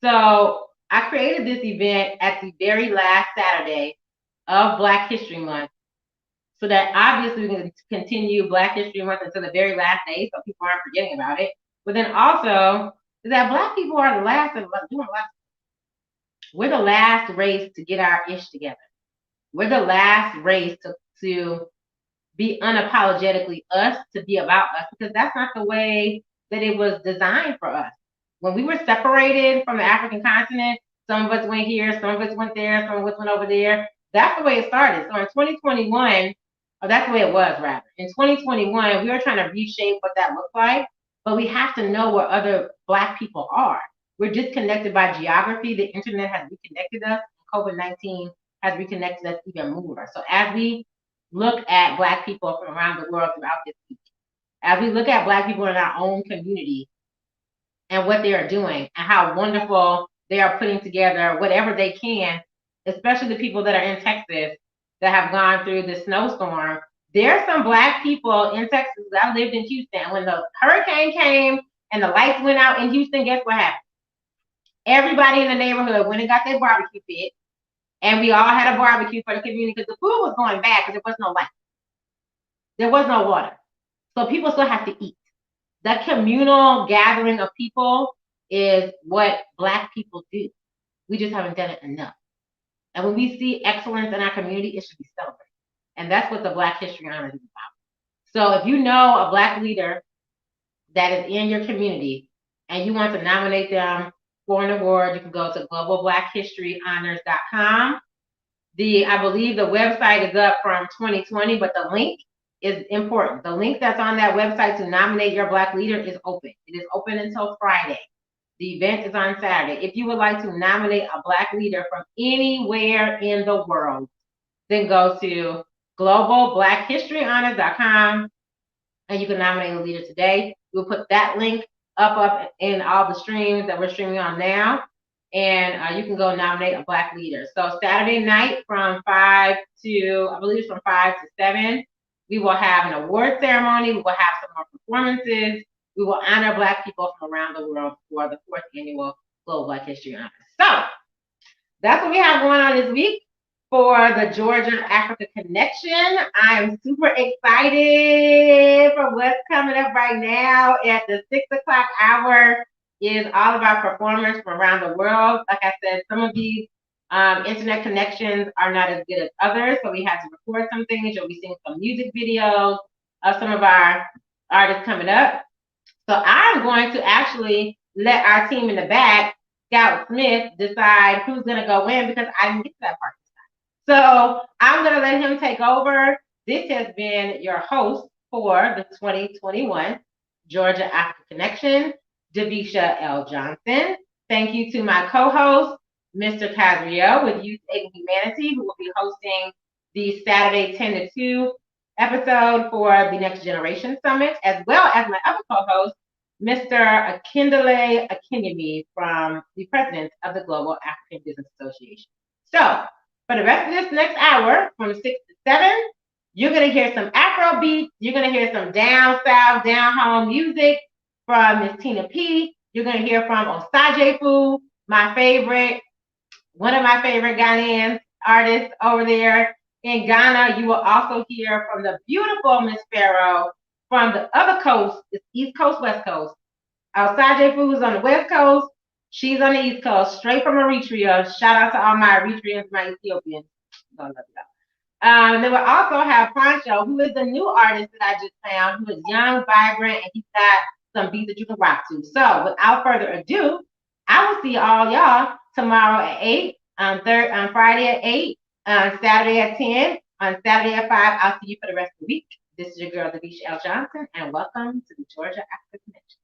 So I created this event at the very last Saturday of Black History Month, so that obviously we can continue Black History Month until the very last day, so people aren't forgetting about it. But then also that Black people are the last of doing a lot. We're the last race to get our ish together. We're the last race to be unapologetically us, to be about us, because that's not the way that it was designed for us. When we were separated from the African continent, some of us went here, some of us went there, some of us went over there. That's the way it started. So in 2021, or that's the way it was, rather. In 2021, we were trying to reshape what that looked like, but we have to know where other Black people are. We're disconnected by geography. The internet has reconnected us. COVID-19 has reconnected us even more. So as we look at Black people from around the world throughout this week, as we look at Black people in our own community and what they are doing and how wonderful they are putting together whatever they can, especially the people that are in Texas that have gone through the snowstorm. There's some Black people in Texas that lived in Houston. When the hurricane came and the lights went out in Houston, guess what happened? Everybody in the neighborhood went and got their barbecue pit, and we all had a barbecue for the community because the food was going bad because there was no light. There was no water. So people still have to eat. That communal gathering of people is what Black people do. We just haven't done it enough. And when we see excellence in our community, it should be celebrated. And that's what the Black History Honors is about. So if you know a Black leader that is in your community and you want to nominate them for an award, you can go to globalblackhistoryhonors.com. I believe the website is up from 2020, but the link is important. The link that's on that website to nominate your Black leader is open. It is open until Friday. The event is on Saturday. If you would like to nominate a Black leader from anywhere in the world, then go to globalblackhistoryhonors.com and you can nominate a leader today. We'll put that link up in all the streams that we're streaming on now. And you can go nominate a Black leader. So Saturday night from 5 to 7, we will have an award ceremony. We will have some more performances. We will honor Black people from around the world for the 4th annual Global Black History Honors. So that's what we have going on this week for the Georgia Africa Connection. I'm super excited for what's coming up right now. At the 6 o'clock hour is all of our performers from around the world. Like I said, some of these internet connections are not as good as others, so we had to record some things. You'll be seeing some music videos of some of our artists coming up. So I'm going to actually let our team in the back, Scout Smith, decide who's going to go in because I didn't get to that part this time. So I'm going to let him take over. This has been your host for the 2021 Georgia Africa Connection, Davisha L. Johnson. Thank you to my co-host, Mr. Kazriel with Youth Aid and Humanity, who will be hosting the Saturday 10 to 2 episode for the Next Generation Summit, as well as my other co-host, Mr. Akindele Akinyemi, from the president of the Global African Business Association. So for the rest of this next hour, from 6 to 7, you're going to hear some Afro beats. You're going to hear some down south, down home music from Miss Tina P. You're going to hear from Osajefu, one of my favorite Ghanaian artists over there in Ghana. You will also hear from the beautiful Miss Pharaoh from the other coast, it's East Coast, West Coast. Osajefu is on the West Coast. She's on the East Coast, straight from Eritrea. Shout out to all my Eritreans, my Ethiopians. Don't love you. Then we'll also have Pancho, who is the new artist that I just found, who is young, vibrant, and he's got some beats that you can rock to. So without further ado, I will see all y'all tomorrow at 8, on Friday at 8, on Saturday at 10, on Saturday at 5. I'll see you for the rest of the week. This is your girl, Davisha L. Johnson, and welcome to the Georgia Africa Connection.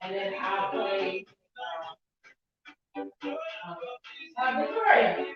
And then I'll play Victoria.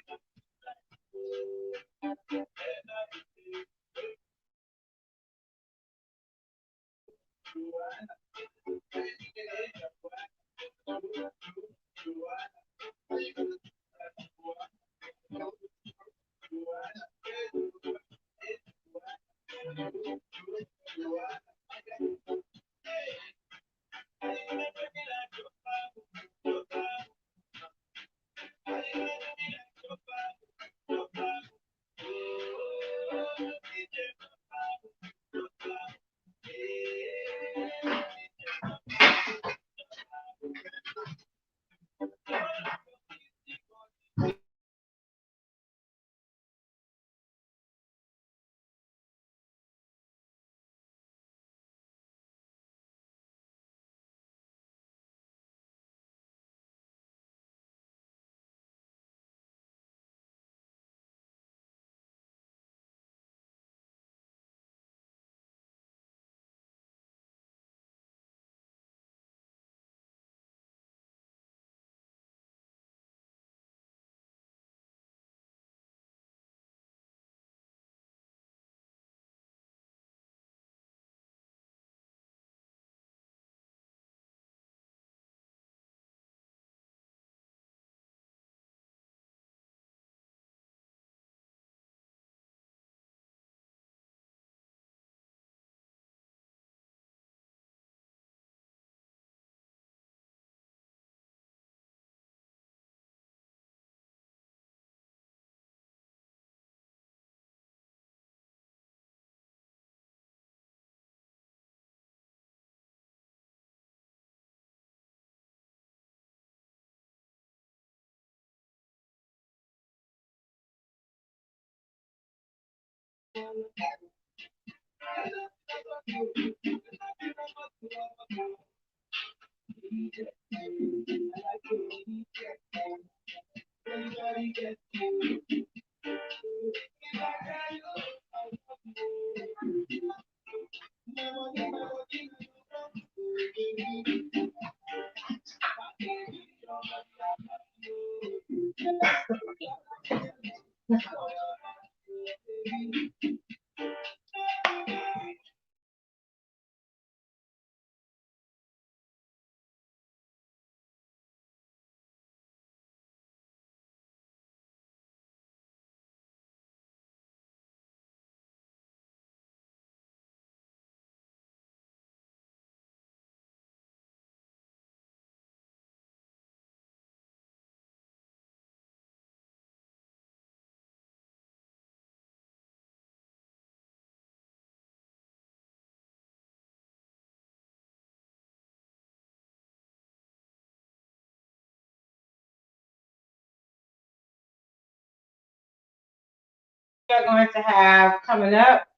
We are going to have coming up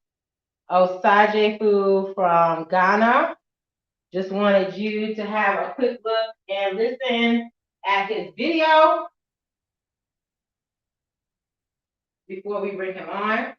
Osaje Fu from Ghana. Just wanted you to have a quick look and listen at his video before we bring him on.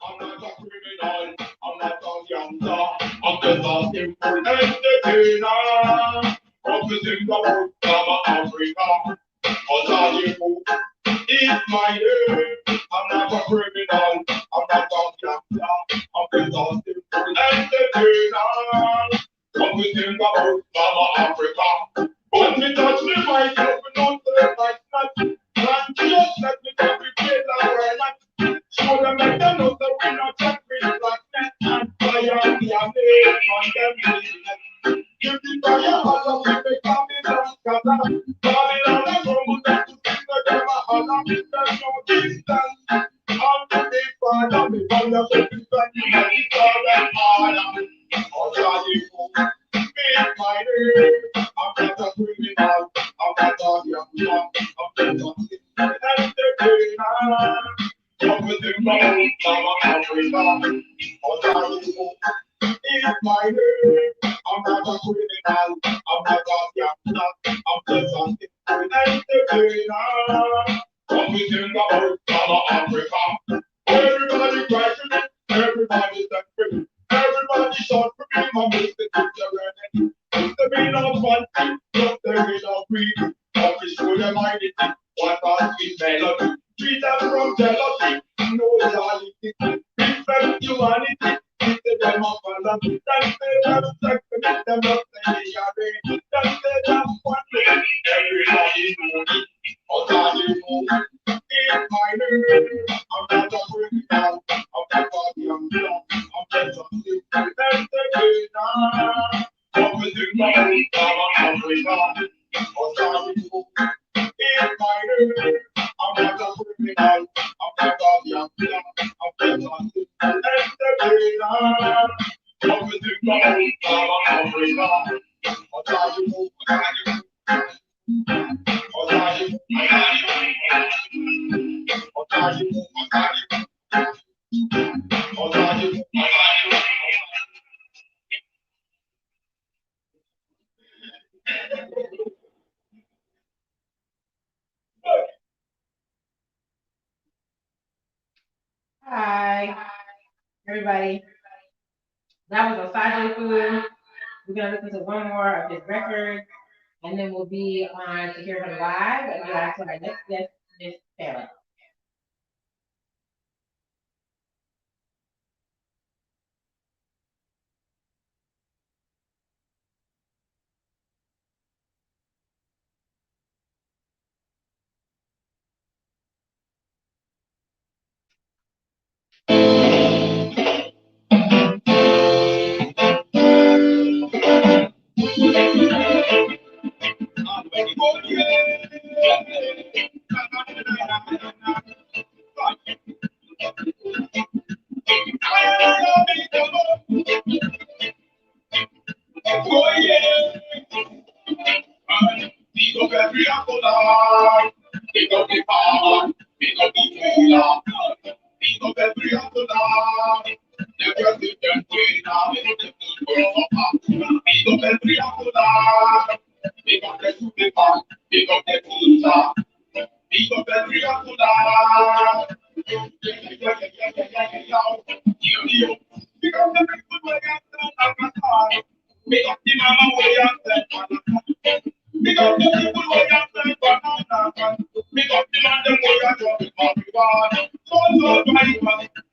I'm not a criminal, I'm not a gangster, I'm just a simple entertainer. Come to think about Mama Africa, cause all you move is my name. I'm not a criminal, I'm not a gangster, I'm just a simple entertainer. Come to think about Mama Africa. When me touch me myself, we don't say like that. And just let me take me feel like we're not. Show them make them know that we not just feel like that. And fire me a bit on them business. Give the fire all of me, make Babylon scatter. Babylon a crumble down to see the devil holler. There's no distance. I'm the big father, me from the baby son, you know the father father. Oh, Johnny, make my name. I'm not a criminal, I'm not a young I'm just a entertainer. Come with the mouth, Mama Africa. Oh, Johnny, is my name. I'm not a criminal, I'm not a young I'm just a entertainer. Come with the mouth, Mama Africa. Everybody cry to me, everybody thank me. Everybody shout for me, my Mr. Teacher. There be no fun, but there be no greed. But we show them identity, what us is melody. Treat them from jealousy, no loyalty. Respect humanity, keep them up and up. Them say them sex, make them not say they are ready. Them say them one day, everybody know me. Oh, God, you know me. It's my name. I'm not a criminal, I'm not a young man. I'm just a simple entertainer. Come with the money, Mama Africa. Oh, sorry, it's my name. I'm not a criminal, I'm not a young man. I'm just a simple entertainer. Come with the money, Mama Africa. Oh, sorry, oh, sorry. Oh, sorry, oh, sorry. Hi, everybody. That was Osage Food. We're gonna listen to one more of his records, and then we'll be on to hear him live and go on to our next guest, Miss Taylor.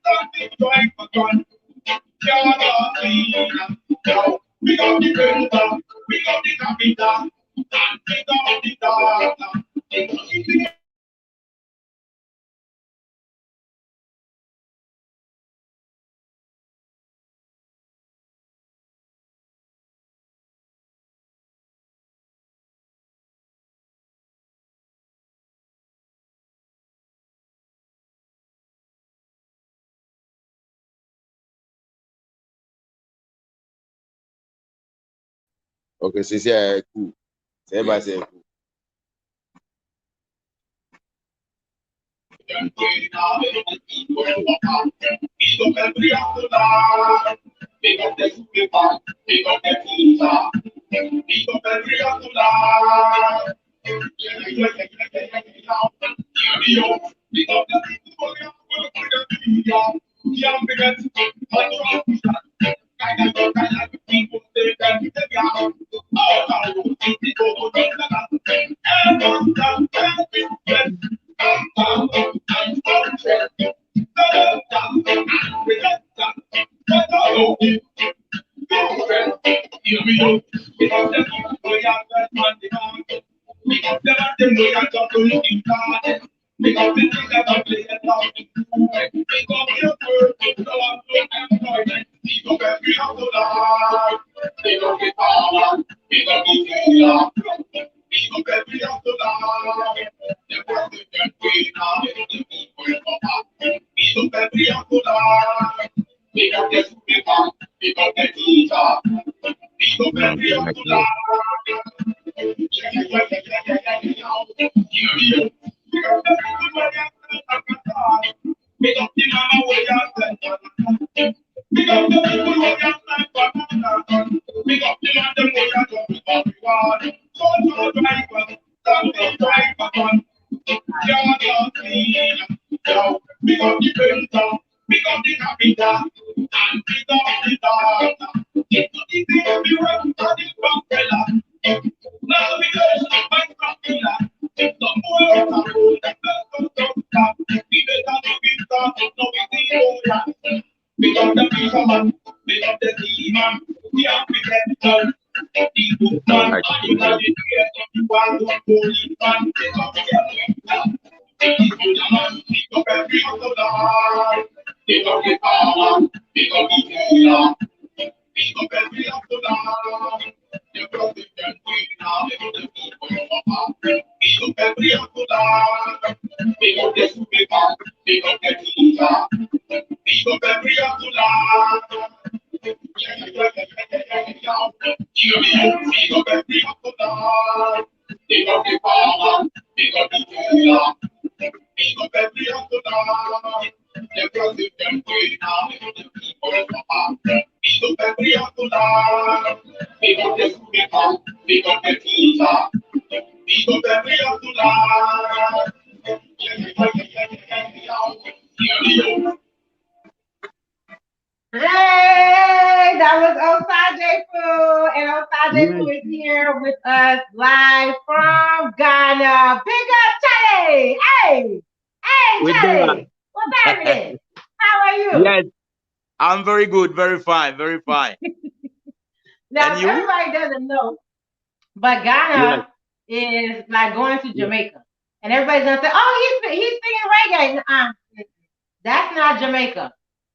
Something going for fun. You're not clean. Now, we got the filter, we got the capital, and we got the data. Okay, so yeah, cool. So everybody say cool. Hey, that was Osage Fu, and Osage Fu is here with us live from Ghana. Big up, Charlie! Hey, Charlie! What's happening? How are you? Yes, I'm very good, very fine, very fine. Now, everybody doesn't know, but Ghana is like going to Jamaica, and everybody's gonna say, "Oh, he's singing reggae." That's not Jamaica.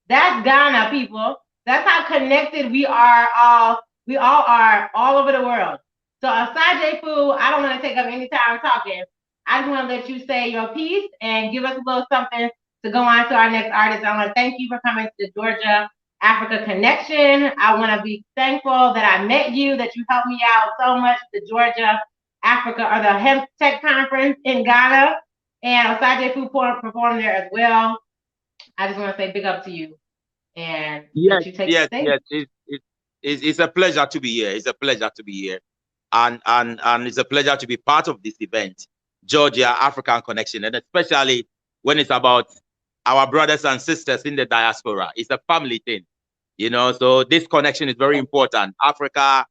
That's Ghana, people. That's how connected we are all. We all are all over the world. So Asajay Fu, I don't want to take up any time talking. I just want to let you say your piece and give us a little something to go on to our next artist. I want to thank you for coming to the Georgia Africa Connection. I want to be thankful that I met you, that you helped me out so much at the Georgia Africa or the Hemp Tech Conference in Ghana. And Asajay Fu performed there as well. I just want to say big up to you and yes, you take yes, the stage. yes. It's a pleasure to be here. It's a pleasure to be here, and it's a pleasure to be part of this event, Georgia African Connection, and especially when it's about our brothers and sisters in the diaspora. It's a family thing, you know. So this connection is very important. Africa,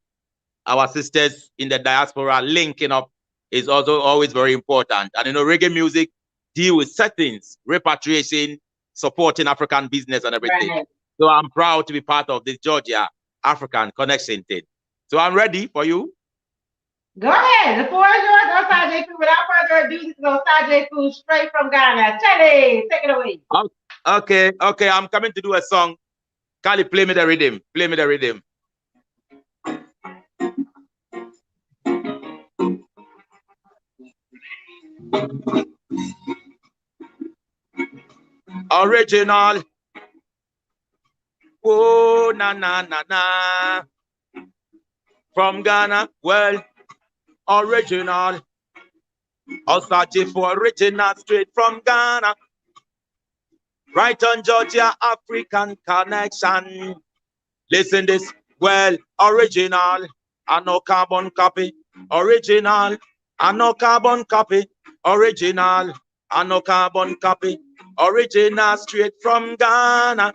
our sisters in the diaspora linking up is also always very important. And you know, reggae music deal with settings, repatriation, supporting African business and everything. Right. So I'm proud to be part of this Georgia African Connection thing. So I'm ready for you. Go ahead. The floor is yours, Osage Fu. Without further ado, this is Osage Fu straight from Ghana. Chele, take it away. Okay, I'm coming to do a song. Kali, play me the rhythm. Play me the rhythm. Original. Oh, na na na na. From Ghana, well, original. Osage for original, straight from Ghana. Right on Georgia African Connection. Listen this, well, original. And no carbon copy. Original. And no carbon copy. Original. And no carbon copy. Original, straight from Ghana.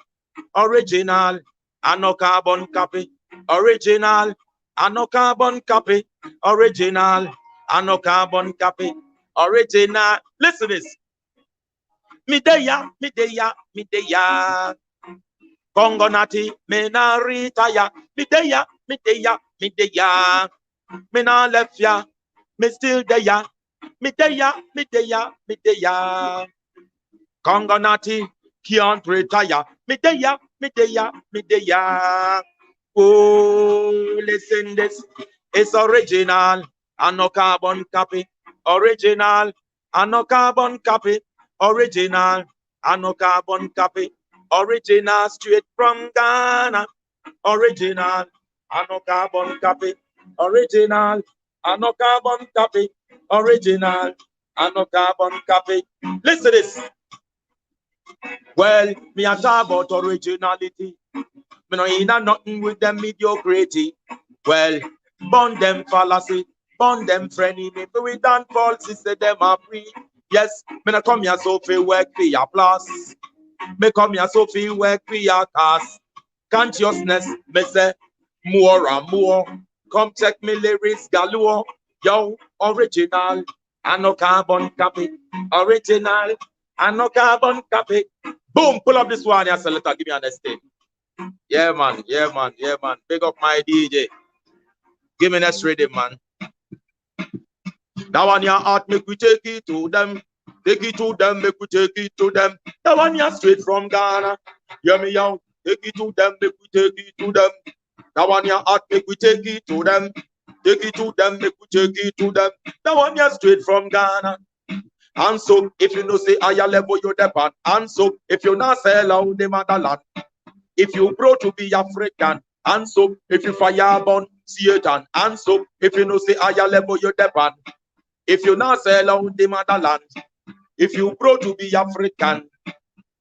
Original. And no carbon copy. Original. And no carbon copy. Original. And no carbon copy. Original. Listen this. Mideya, mideya, mideya. Congo nati, me na retire. Mideya, mideya, mideya. Me na left ya, me still there. Mideya, mideya, mideya. Congo nati, can't retire. Mideya, mideya, mideya. Oh, listen this. It's original and no carbon copy. Original and no carbon copy. Original and no carbon copy. Original, straight from Ghana. Original and no carbon copy. Original and no carbon copy. Original and no carbon copy. Listen to this. Well, me a talk about originality. Me no in nothing with them mediocrity. Well, burn them fallacy, burn them frenemy. Me we done false, say them are free. Yes, me no come here so fi work for your applause. Me come here so fi work for your cause. Consciousness, me say more and more. Come check me lyrics galore. Yo, original, and no carbon copy. Original, and no carbon copy. Boom, pull up this one here, Selector. Give me an estate. Yeah, man, yeah, man, yeah, man. Big up my DJ. Give me next rhythm, man. That one your heart, make we take it to them. Take it to them, make we take it to them. That one you're straight from Ghana. Hear me out. Take it to them, make we take it to them. That one your heart, make we take it to them. Take it to them, make we take it to them. That one you're straight from Ghana. And so, if you know say higher level, you depend. And so, if you not sell out the motherland, if you grow to be African, and so, if you fire born Satan, and so, if you know say higher level, you depend. If you not sell out the motherland, if you grow to be African,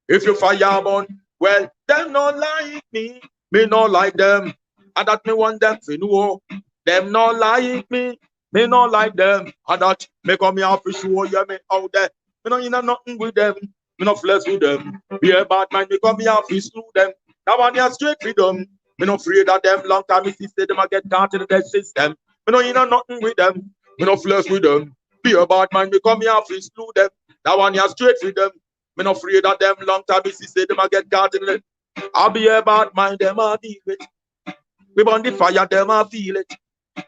if you fire born, well, them not like me not like them, and that me want them to know. Them not like me not like them, and that me come here for show you me out there. Me no in nothing with them, me no flex with them. Be a bad man, me come here for slew them. That one here straight freedom. Me no afraid of them. Long time me see them a get caught in the system. Me no in nothing with them, me no flex with them. Be a bad man, me come here for slew them. That one here straight freedom. Me no afraid of them. Long time me see them a get caught in the. I'll be a bad man, them a deal with. We burn the fire, them a feel it.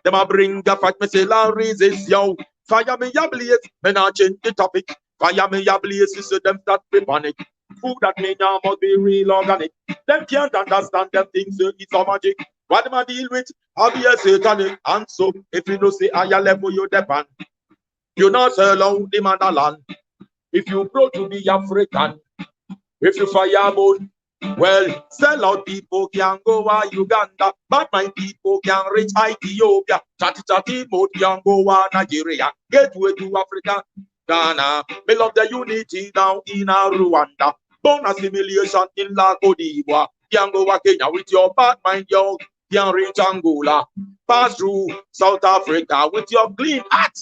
Them a bring the fight, me say la resist, yo. Fire me a blaze, me not change the topic. Fire me a blaze, so them start to panic. Food that me now must be real organic. Them can't understand them things, it's a magic. What them a deal with? I'll be a satanic. And so, if you don't say higher level, you depend. You not sell out the motherland. If you grow to be African, if you fire bone, well, sell out people can go Uganda, but my people can reach Ethiopia. Chatty mode can go Nigeria, gateway to Africa, Ghana. Me love the unity down in Rwanda. Born assimilation in La Cote d'Ivoire. Can go Kenya with your bad mind, yo. Can reach Angola. Pass through South Africa with your clean heart.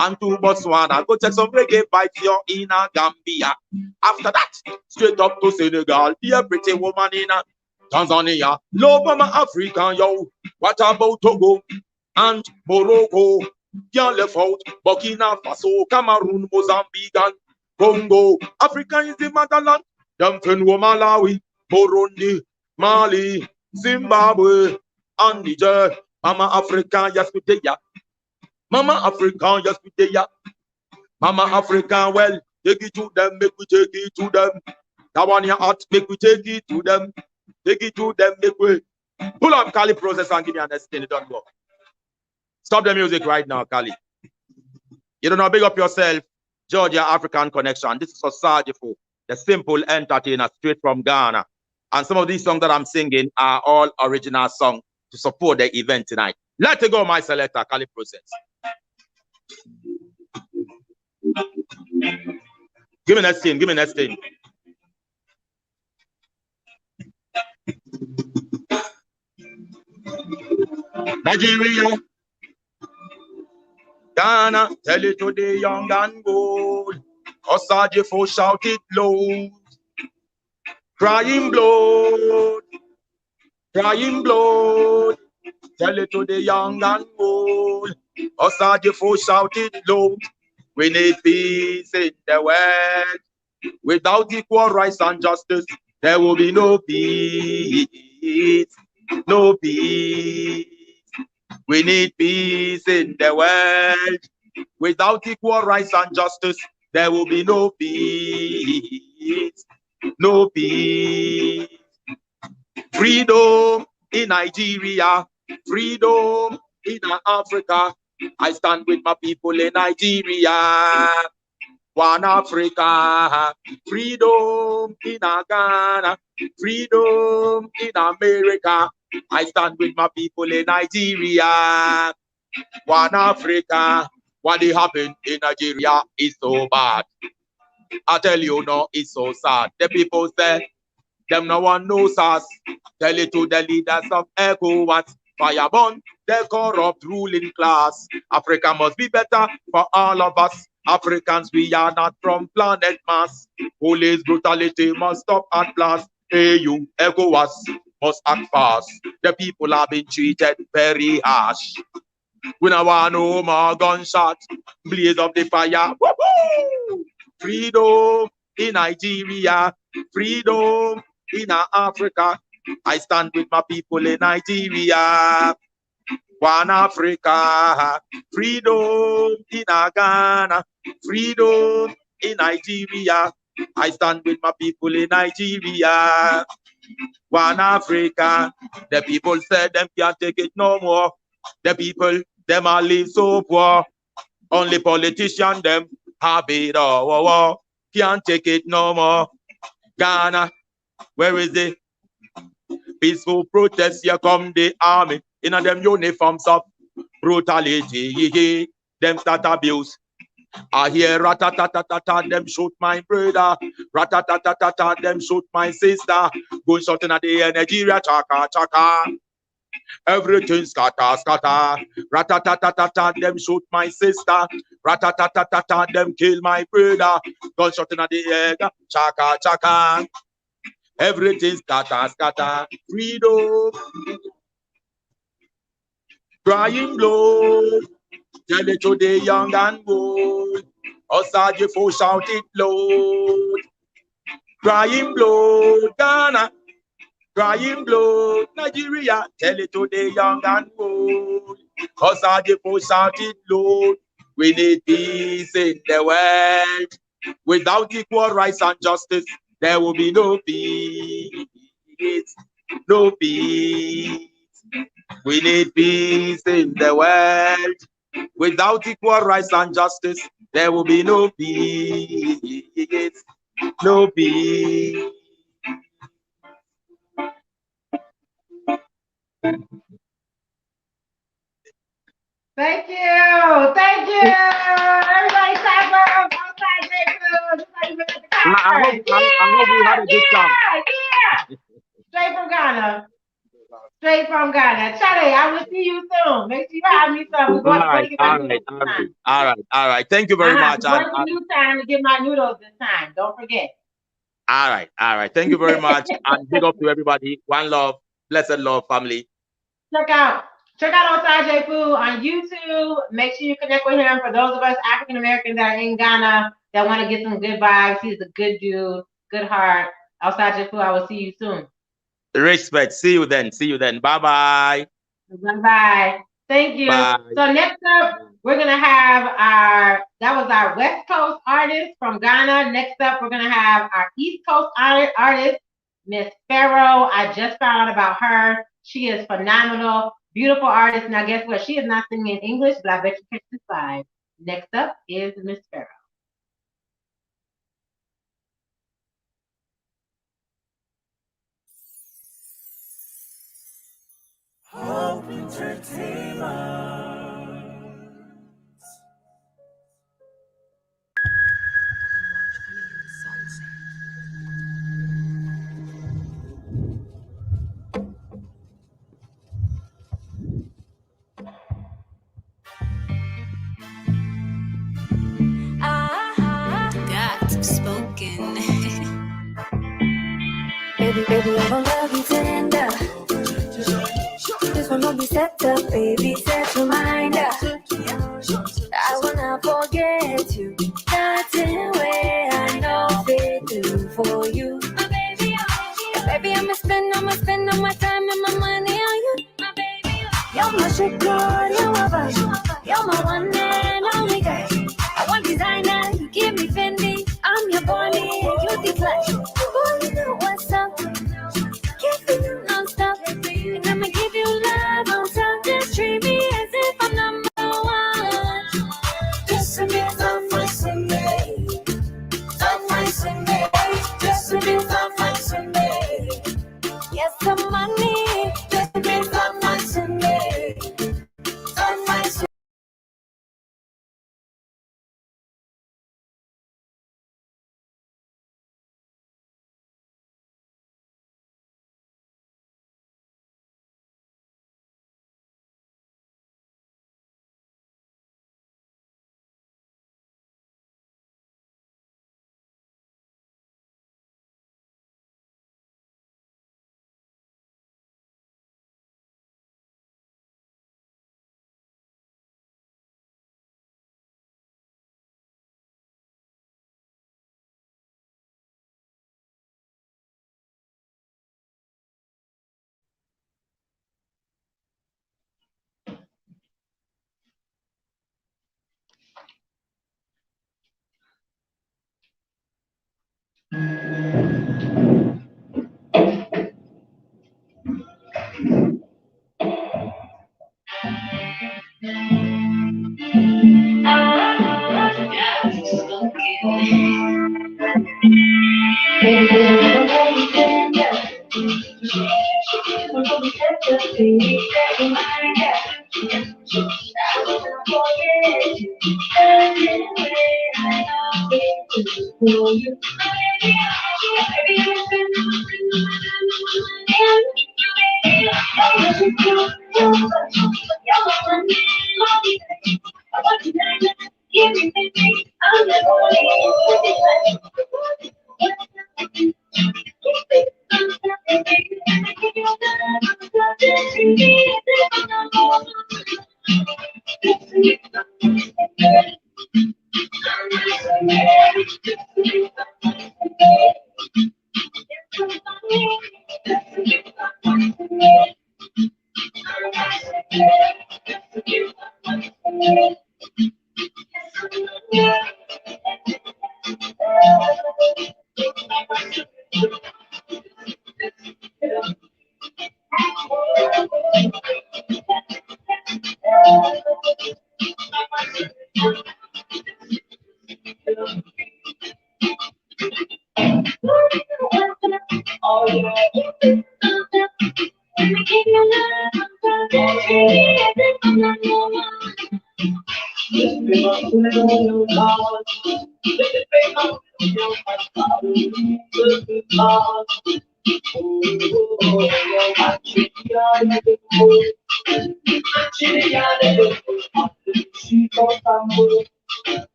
And to Botswana, go check some reggae vibes here in Gambia. After that, straight up to Senegal, be a pretty woman in Tanzania. Love my African, yo. What about Togo and Morocco? Can't left out Burkina Faso, Cameroon, Mozambique, and Congo. Africa is the motherland. Them fin wo Malawi, Burundi, Mali, Zimbabwe, and Niger. Mama Africa, yes we dey ya. Mama Africa, yes we dey ya. Mama Africa, well, take it to them, make we take it to them. That one your heart, make we take it to them. Take it to them, make we. Pull up Kali process and give me an estimate. It don't work. Stop the music right now, Kali. You don't know, big up yourself. Georgia African Connection. This is Osajifo, the simple entertainer straight from Ghana. And some of these songs that I'm singing are all original songs to support the event tonight. Let it go, my selector, Kali process. Give me next thing, give me next thing. Nigeria, Ghana, tell it to the young and old. Osajifo shout it loud. Crying blood, crying blood. Tell it to the young and old. Osajifo shout it loud. We need peace in the world. Without equal rights and justice, there will be no peace. No peace. We need peace in the world. Without equal rights and justice, there will be no peace. No peace. Freedom in Nigeria. Freedom in Africa. I stand with my people in Nigeria. One Africa. Freedom in Ghana. Freedom in America. I stand with my people in Nigeria. One Africa. What they happen in Nigeria is so bad. I tell you no, it's so sad. The people say, them no one knows us. Tell it to the leaders of ECOWAS. Fireburn, the corrupt ruling class. Africa must be better for all of us. Africans, we are not from planet Mars. Police brutality must stop at last. AU, ECOWAS must act fast. The people have been treated very harsh. We don't want no more gunshots. Blaze of the fire. Woo-hoo! Freedom in Nigeria. Freedom in Africa. I stand with my people in Nigeria. One Africa. Freedom in Ghana. Freedom in Nigeria. I stand with my people in Nigeria. One Africa. The people said them can't take it no more. The people, them are live so poor. Only politicians, them have it all. Can't take it no more. Ghana, where is it? Peaceful protest, here come the army. In them uniforms of brutality. Them start abuse. I hear ratatatata, them shoot my brother. Ratatatata, them shoot my sister. Gunshot in the Nigeria, chaka chaka. Everything scatter, scatter. Ratatatata, them shoot my sister. Ratatatata, them kill my brother. Gunshot in the air, chaka chaka. Everything scatter, scatter. Freedom. Crying blood. Tell it to the young and old. Osajifo shout it loud. Crying blood, Ghana. Crying blood, Nigeria. Tell it to the young and old. Osajifo shout it loud. We need peace in the world. Without equal rights and justice, there will be no peace. No peace. We need peace in the world. Without equal rights and justice, there will be no peace. No peace. Thank you. Thank you. Everybody clap up outside JACW. Just like you at the conference. I hope we had a good time. Yeah. Straight from Ghana. Straight from Ghana. Chale, I will see you soon. Make sure you have me some. We're going to get my noodles this time. All right. Thank you very much. I'm working new time to get my noodles this time. Don't forget. All right. Thank you very much. And big up to everybody. One love. Blessed love, family. Check out Osai Fu on YouTube. Make sure you connect with him. For those of us African Americans that are in Ghana that want to get some good vibes, he's a good dude, good heart. Outside your food, I will see you soon. Respect. See you then. See you then. Bye-bye. Bye-bye. Thank you. Bye. So next up, we're going to have that was our West Coast artist from Ghana. Next up, we're going to have our East Coast artist, Miss Pharaoh. I just found out about her. She is phenomenal, beautiful artist. Now, guess what? She is not singing in English, but I bet you catch this vibe. Next up is Miss Pharaoh. Hope Entertainment. Got spoken. Baby, I gon' love you tender. This one gon' be set up, baby, set your mind up. I will not forget you. Nothing way I know they do for you. My baby, baby, I'ma spend all my time and my money on you. My baby, you're my shit girl, you're my vibe. You're my one and only guy. I want designer, you give me Fendi. I'm your Bonnie, you decline. Boy, you know what's up. Can't feel you non-stop. And I'ma give you love on top. Just treat me as if I'm number one. Just a bit of fun for me. Just a bit of fun for me. Yes, some money. Just a bit of fun for me.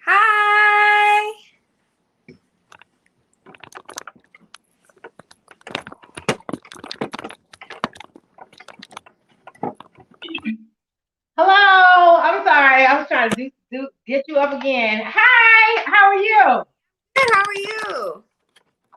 Hi. Hello. I'm sorry. I was trying to get you up again. Hi. How are you? Good. How are you?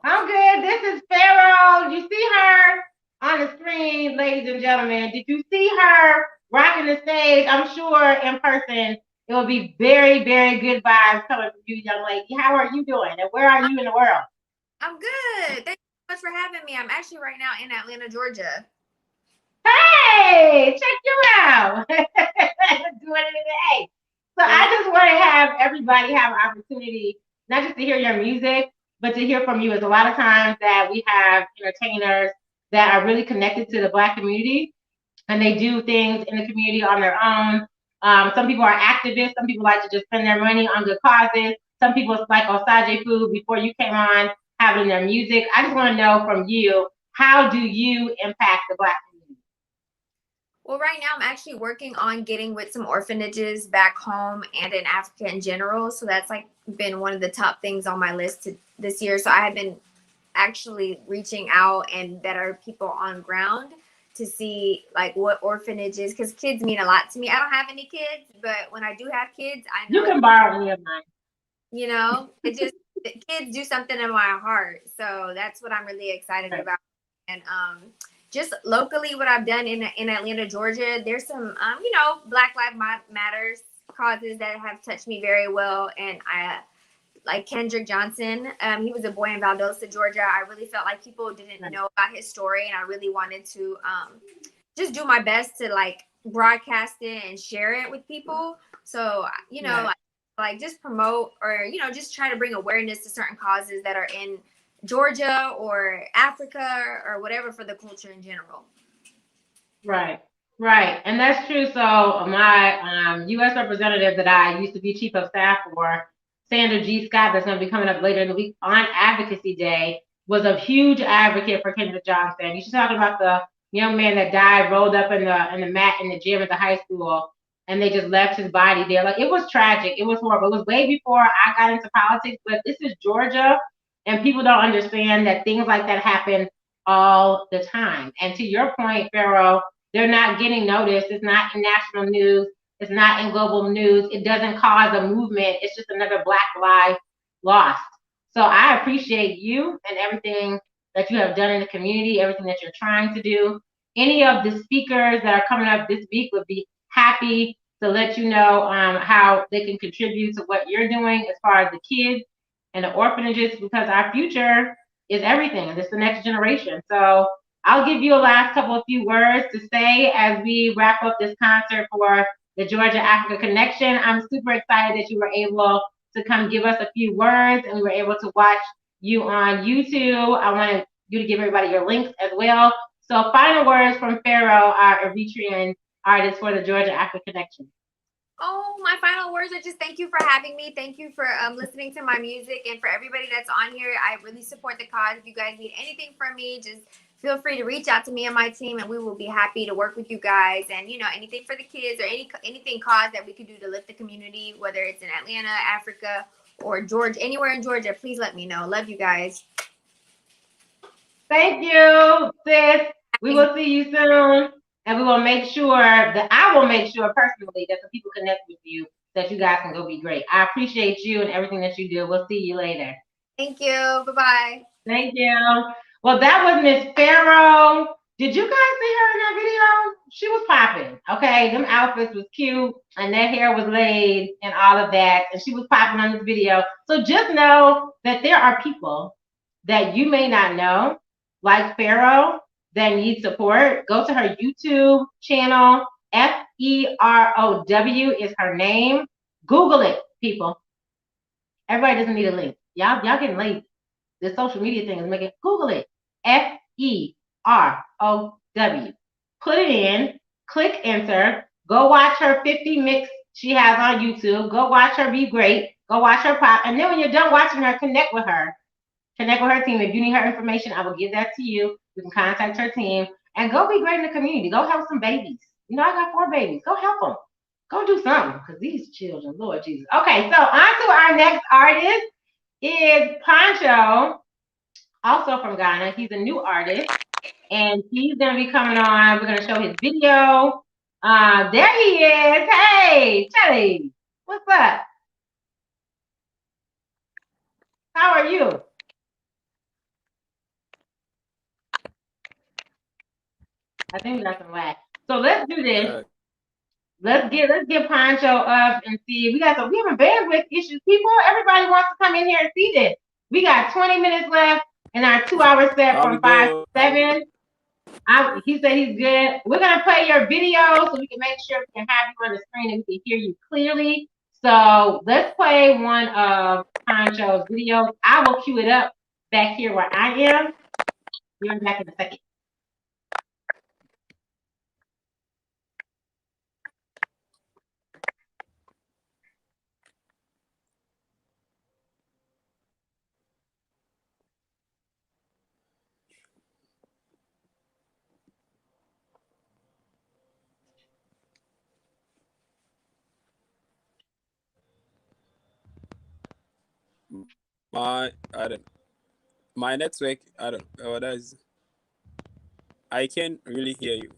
I'm good. This is Pharaoh. You see her on the screen, ladies and gentlemen. Did you see her rocking the stage? I'm sure in person it will be very, very good vibes coming from you, young lady. How are you doing? And where are you in the world? I'm good. Thank you so much for having me. I'm actually right now in Atlanta, Georgia. Hey, check you out. Doing it today. So I just want to have everybody have an opportunity, not just to hear your music, but to hear from you. It's a lot of times that we have entertainers that are really connected to the Black community, and they do things in the community on their own. Some people are activists. Some people like to just spend their money on good causes. Some people like Osage Food before you came on, having their music. I just want to know from you, how do you impact the Black community? Well, right now I'm actually working on getting with some orphanages back home and in Africa in general. So that's like been one of the top things on my list this year. So I have been actually reaching out and that are people on ground to see like what orphanages, because kids mean a lot to me. I don't have any kids, but when I do have kids, I know you can borrow any of mine. You know, it just kids do something in my heart. So that's what I'm really excited about. And just locally, what I've done in Atlanta, Georgia, there's some Black Lives Matters causes that have touched me very well. And I like Kendrick Johnson. He was a boy in Valdosta, Georgia. I really felt like people didn't know about his story, and I really wanted to just do my best to like broadcast it and share it with people. So like just promote or just try to bring awareness to certain causes that are in Georgia or Africa or whatever for the culture in general. Right, and that's true. So my U.S. representative that I used to be chief of staff for, Sandra G. Scott, that's going to be coming up later in the week on Advocacy Day, was a huge advocate for Kendrick Johnson. She's talking about the young man that died, rolled up in the mat in the gym at the high school, and they just left his body there. Like, it was tragic. It was horrible. It was way before I got into politics, but this is Georgia, and people don't understand that things like that happen all the time. And to your point, Pharaoh, they're not getting noticed. It's not in national news. It's not in global news. It doesn't cause a movement. It's just another Black life lost. So I appreciate you and everything that you have done in the community, everything that you're trying to do. Any of the speakers that are coming up this week would be happy to let you know how they can contribute to what you're doing as far as the kids and the orphanages, because our future is everything, and it's the next generation. So I'll give you a last few words to say as we wrap up this concert for the Georgia Africa Connection. I'm super excited that you were able to come give us a few words, and we were able to watch you on YouTube. I wanted you to give everybody your links as well. So final words from Pharaoh, our Eritrean artist for the Georgia Africa Connection. Oh, my final words are just thank you for having me. Thank you for listening to my music, and for everybody that's on here. I really support the cause. If you guys need anything from me, just feel free to reach out to me and my team, and we will be happy to work with you guys. And anything for the kids or anything cause that we could do to lift the community, whether it's in Atlanta, Africa, or Georgia, anywhere in Georgia, please let me know. Love you guys. Thank you, sis. We will see you soon. And we will make sure that I will make sure personally that the people connect with you, that you guys can go be great. I appreciate you and everything that you do. We'll see you later. Thank you. Bye-bye. Thank you. Well, that was Miss Pharaoh. Did you guys see her in that video? She was popping. Okay, them outfits was cute and that hair was laid and all of that. And she was popping on this video. So just know that there are people that you may not know, like Pharaoh, that need support. Go to her YouTube channel. Ferow is her name. Google it, people. Everybody doesn't need a link. Y'all getting lazy. The social media thing is making. Google it. Ferow. Put it in. Click enter. Go watch her 50 mix she has on YouTube. Go watch her be great. Go watch her pop. And then when you're done watching her, connect with her. Connect with her team. If you need her information, I will give that to you. You can contact her team and go be great in the community. Go help some babies. I got 4 babies. Go help them. Go do something because these children, Lord Jesus. Okay, so on to our next artist is Poncho, also from Ghana. He's a new artist and he's going to be coming on. We're going to show his video. There he is. Hey, Chelly, what's up? How are you? I think we got some lag. So let's do this. Let's get Poncho up and see. We having bandwidth issues, people. Everybody wants to come in here and see this. We got 20 minutes left in our 2-hour set from 5 to 7. He said he's good. We're gonna play your video so we can make sure we can have you on the screen and we can hear you clearly. So let's play one of Poncho's videos. I will cue it up back here where I am. We're back in a second. My network, I can't really hear you.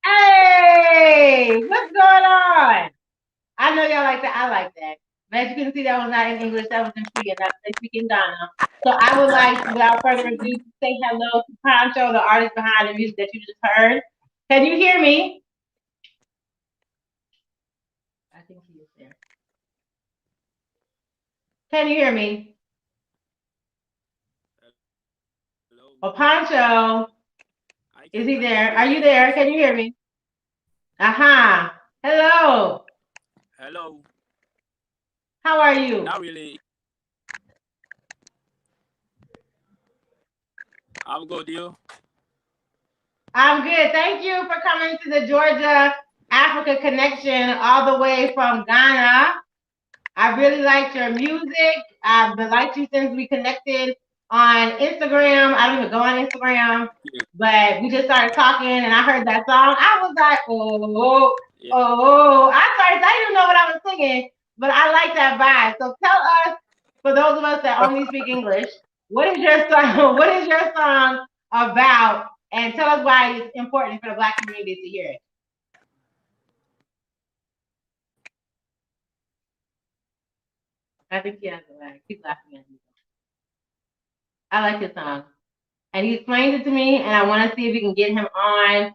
Hey, what's going on? I know y'all like that. I like that. But as you can see, that was not in English. That was in Free, and that's they speak in Ghana. So I would like, without further ado, to say hello to Pancho, the artist behind the music that you just heard. Can you hear me? I think he is there. Can you hear me? Hello. Oh, Pancho, is he there? Are you there? Can you hear me? Aha. Hello. Hello. How are you? Not really. I'm good, you? I'm good. Thank you for coming to the Georgia Africa Connection all the way from Ghana. I really liked your music. I've been liked you since we connected on Instagram. I don't even go on Instagram, but we just started talking and I heard that song. I was like, oh, Yeah. oh. I didn't even know what I was singing, but I like that vibe. So tell us, for those of us that only speak English, what is your song? What is your song about? And tell us why it's important for the Black community to hear it. I think he has a lag. Keep laughing at me. I like his song. And he explained it to me, and I want to see if we can get him on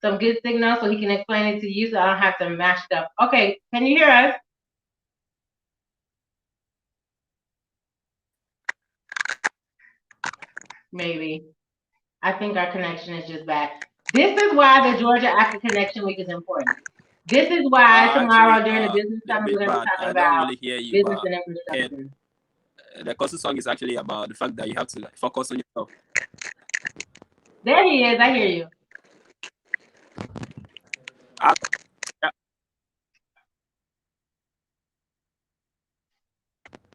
some good signal so he can explain it to you so I don't have to mash it up. Okay, can you hear us? Maybe. I think our connection is just bad. This is why the Georgia Africa Connection Week is important. This is why tomorrow during the business summit we're going to be talking about really hear you, business and infrastructure. The Kosi song is actually about the fact that you have to focus on yourself. There he is. I hear you.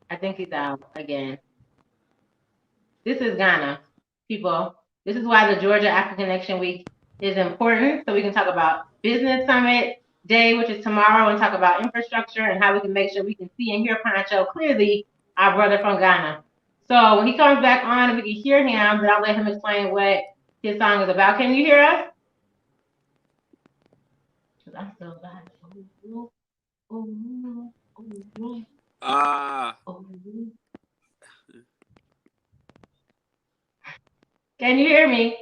I think he's out again. This is Ghana, people. This is why the Georgia Africa Connection Week is important. So we can talk about Business Summit Day, which is tomorrow, and talk about infrastructure and how we can make sure we can see and hear Pancho clearly, our brother from Ghana. So when he comes back on and we can hear him, then I'll let him explain what his song is about. Can you hear us? I'm still live. Ooh, ooh, ooh, Ah, ooh. Can you hear me?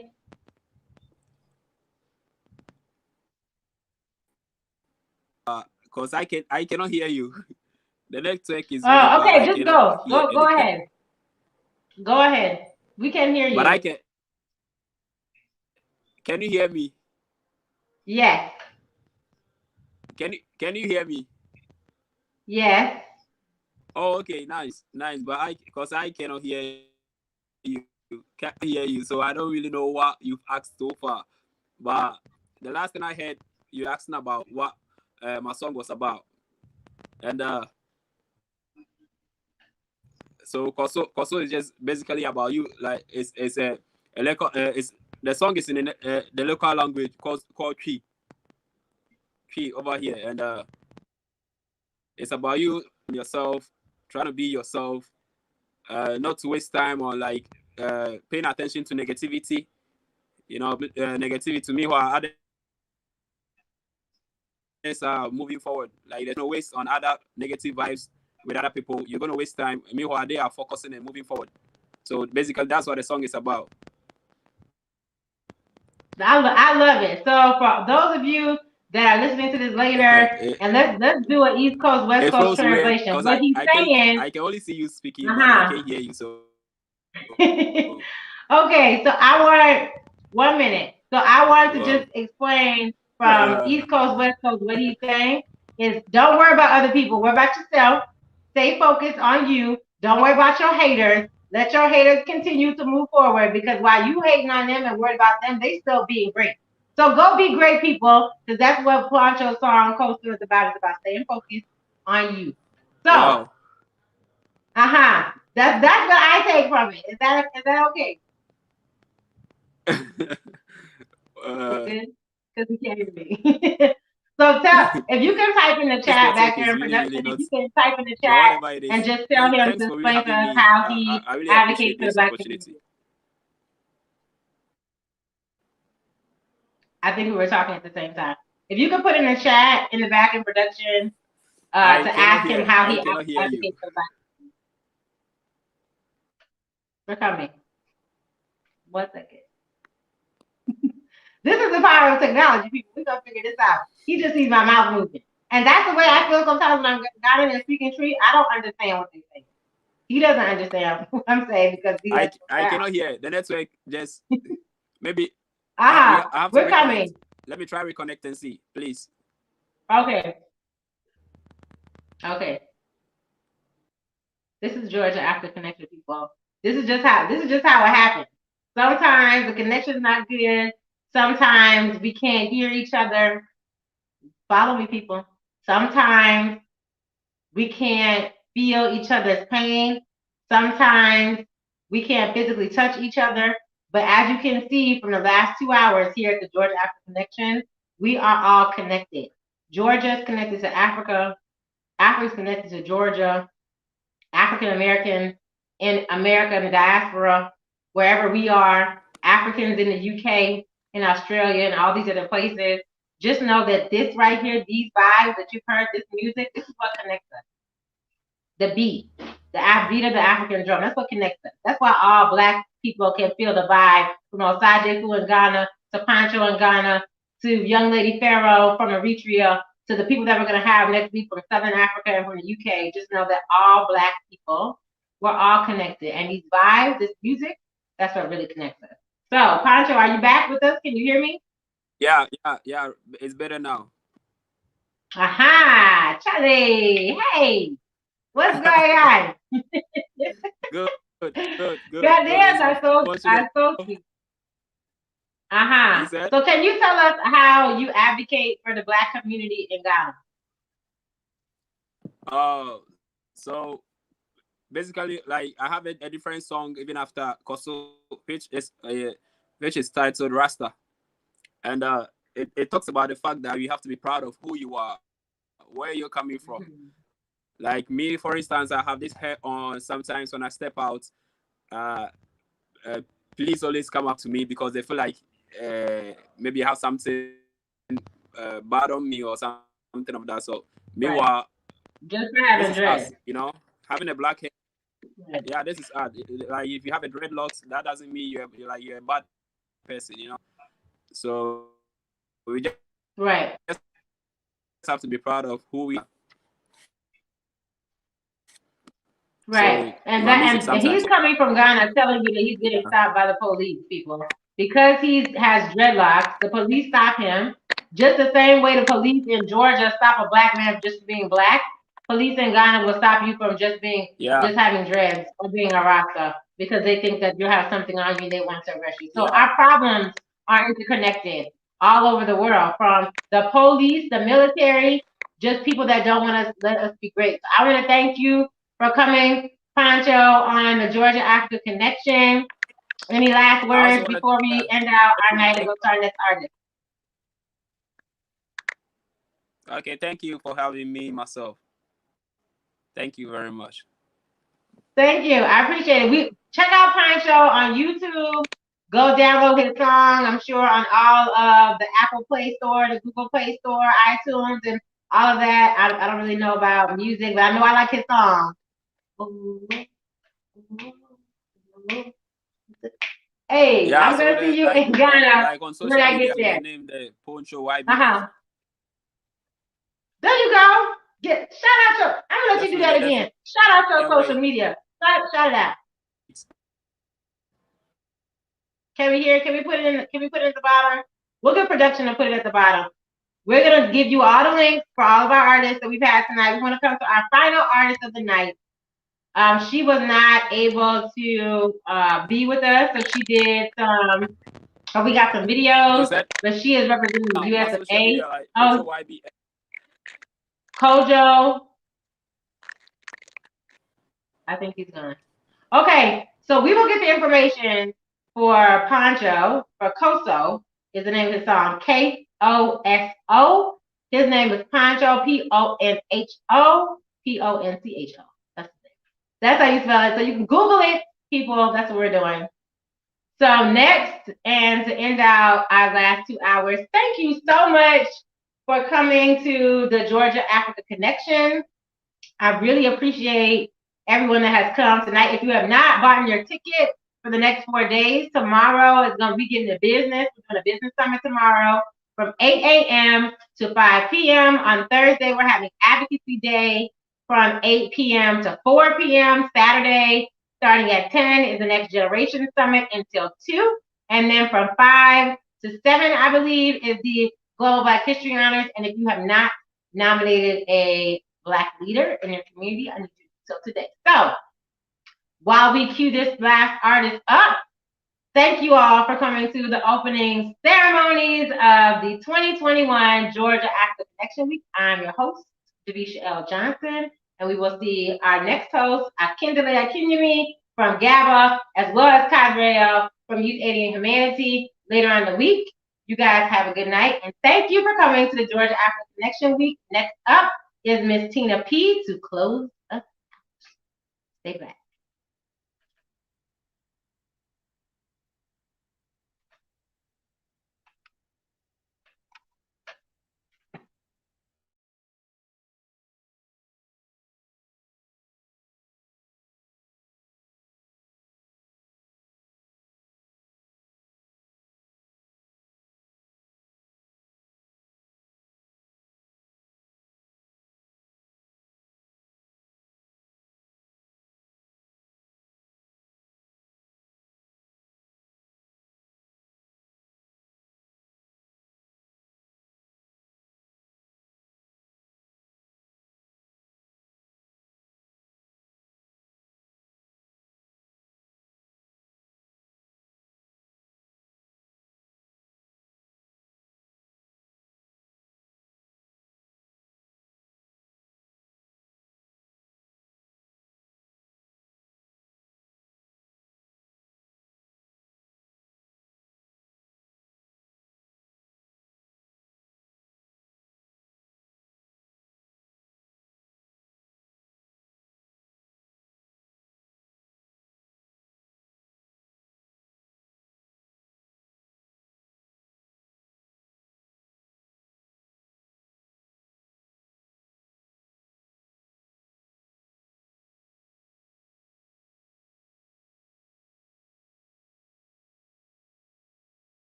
cause I cannot hear you. The network is really Oh, bad. okay. I Just cannot go. hear Go anything. ahead. Go ahead. We can hear But I you. can. Can you hear me? Yes. Can you hear me? Yes. Oh, okay, nice, nice. But cause I cannot hear you, can't hear you, so I don't really know what you've asked so far. But the last thing I heard, you asking about what my song was about, and so Koso is just basically about you. Like it's a local, it's the song is in the local language called Tree over here, and it's about you yourself, trying to be yourself, not to waste time on like paying attention to negativity. You know, negativity to me, while others are moving forward. Like there's no waste on other negative vibes with other people. You're gonna waste time. Meanwhile, they are focusing and moving forward. So basically, that's what the song is about. I love it. So for those of you that are listening to this later, it, and let's do an East Coast West it Coast feels weird translation. because What he's saying, I can only see you speaking, but I uh-huh. can't hear you. So Okay, so I want 1 minute. So I want to wow. just explain from East Coast, West Coast, what he's saying is don't worry about other people, worry about yourself. Stay focused on you. Don't worry about your haters. Let your haters continue to move forward because while you hating on them and worried about them, they still being great. So go be great people, because that's what Plancho's song Coaster is about. It's about staying focused on you. So, Wow. that's what I take from it. Is that okay? uh, Because you can't hear me. So if you can type in the this chat back network there is in really, production, really if not. you can type in the But chat whatever it and is, just tell him thanks to for really explain to having us me. how he I really advocates appreciate for the this black community. opportunity. I think we were talking at the same time. If you could put in the chat in the back in production to ask him how I he cannot hear you. advocates for the black community. They're coming. 1 second. This is the power of technology, people. We're gonna figure this out. He just sees my mouth moving. And that's the way I feel sometimes when I'm got in a speaking tree. I don't understand what they say. He doesn't understand what I'm saying because he has no I sound. cannot hear the network. Just maybe I have to We're reconnect. coming. Let me try reconnect and see, please. Okay. Okay. This is Georgia after connection, people. This is just how it happens. Sometimes the connection's not good. Sometimes we can't hear each other. Follow me, people. Sometimes we can't feel each other's pain. Sometimes we can't physically touch each other. But as you can see from the last 2 hours here at the Georgia Africa Connection, we are all connected. Georgia is connected to Africa. Africa is connected to Georgia. African Americans in America and the diaspora, wherever we are, Africans in the UK, in Australia, and all these other places. Just know that this right here, these vibes that you've heard, this music, this is what connects us. The beat, the beat of the African drum. That's what connects us. That's why all Black people can feel the vibe from Osage Fu in Ghana to Pancho in Ghana to Young Lady Pharaoh from Eritrea to the people that we're going to have next week from Southern Africa and from the UK. Just know that all Black people, we're all connected. And these vibes, this music, that's what really connects us. So, Pancho, are you back with us? Can you hear me? Yeah. It's better now. Aha, Charlie. Hey, what's going on? Good. Goddamn, It's I unfortunate. so sweet. You said? So can you tell us how you advocate for the Black community in Ghana? So basically, like I have a different song even after Koso, which is titled Rasta, and it talks about the fact that you have to be proud of who you are, where you're coming from. Like me, for instance, I have this hair on. Sometimes when I step out, uh, police always come up to me because they feel like maybe I have something bad on me or something of that sort. Meanwhile, just for having this is dreads. us, having a black hair. Right. Yeah, this is us. Like if you have a dreadlocks, that doesn't mean you're a bad person, So we just have to be proud of who we are. Right. So And my music he's coming from Ghana telling you that he's getting stopped by the police, people. Because he has dreadlocks, the police stop him. Just the same way the police in Georgia stop a black man just for being black, police in Ghana will stop you from just having dreads or being a Rasta because they think that you have something on you and they want to arrest you. So our problems are interconnected all over the world, from the police, the military, just people that don't want to let us be great. So I want to thank you for coming, Pancho, on the Georgia Africa Connection. Any last words before we end out our night and go to our next artist? Okay, thank you for having me myself. Thank you very much. Thank you. I appreciate it. We check out Pancho on YouTube. Go download his song. I'm sure on all of the Apple Play Store, the Google Play Store, iTunes, and all of that. I don't really know about music, but I know I like his song. Hey, I'm gonna see you in Ghana like on social when I media, get there. the name the Poncho YB. There you go. Shout out your. I'm gonna let you do that again. Shout out your social media. Shout it out. Can we hear it? Can we put it in? Can we put it at the bottom? We'll get production and put it at the bottom. We're gonna give you all the links for all of our artists that we've had tonight. We want to come to our final artist of the night. She was not able to be with us, so she did some. We got some videos, but she is representing the U.S. of A. Kojo. I think he's gone. Okay, so we will get the information for Pancho, for Koso is the name of his song, Koso. His name is Pancho, Poncho, Poncho. That's how you spell it. So you can Google it, people. That's what we're doing. So next, and to end out our last 2 hours, thank you so much for coming to the Georgia Africa Connection. I really appreciate everyone that has come tonight. If you have not bought your ticket for the next 4 days, tomorrow is going to be getting the business. We're doing a business summit tomorrow from 8 a.m. to 5 p.m. On Thursday, we're having Advocacy Day from 8 p.m. to 4 p.m. Saturday, starting at 10, is the Next Generation Summit until 2. And then from 5 to 7, I believe, is the Global Black History Honors. And if you have not nominated a Black leader in your community, I need you to do so today. So while we cue this last artist up, thank you all for coming to the opening ceremonies of the 2021 Georgia Africa Connection Week. I'm your host, Davisha L. Johnson, and we will see our next host, Akindele Akinyemi from GABA, as well as Kazrael from Youth Aid and Humanity later on in the week. You guys have a good night, and thank you for coming to the Georgia Africa Connection Week. Next up is Miss Tina P to close us out. Stay back.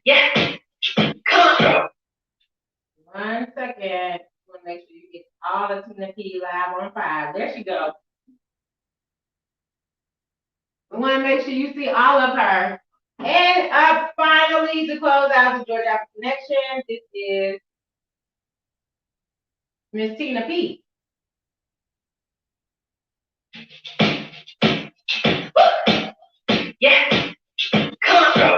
Yeah. Come on. 1 second. I want to make sure you get all the Tina P live on 5. There she goes. We want to make sure you see all of her. And finally, to close out the Georgia African Connection, this is Miss Tina P. Yeah. Come on.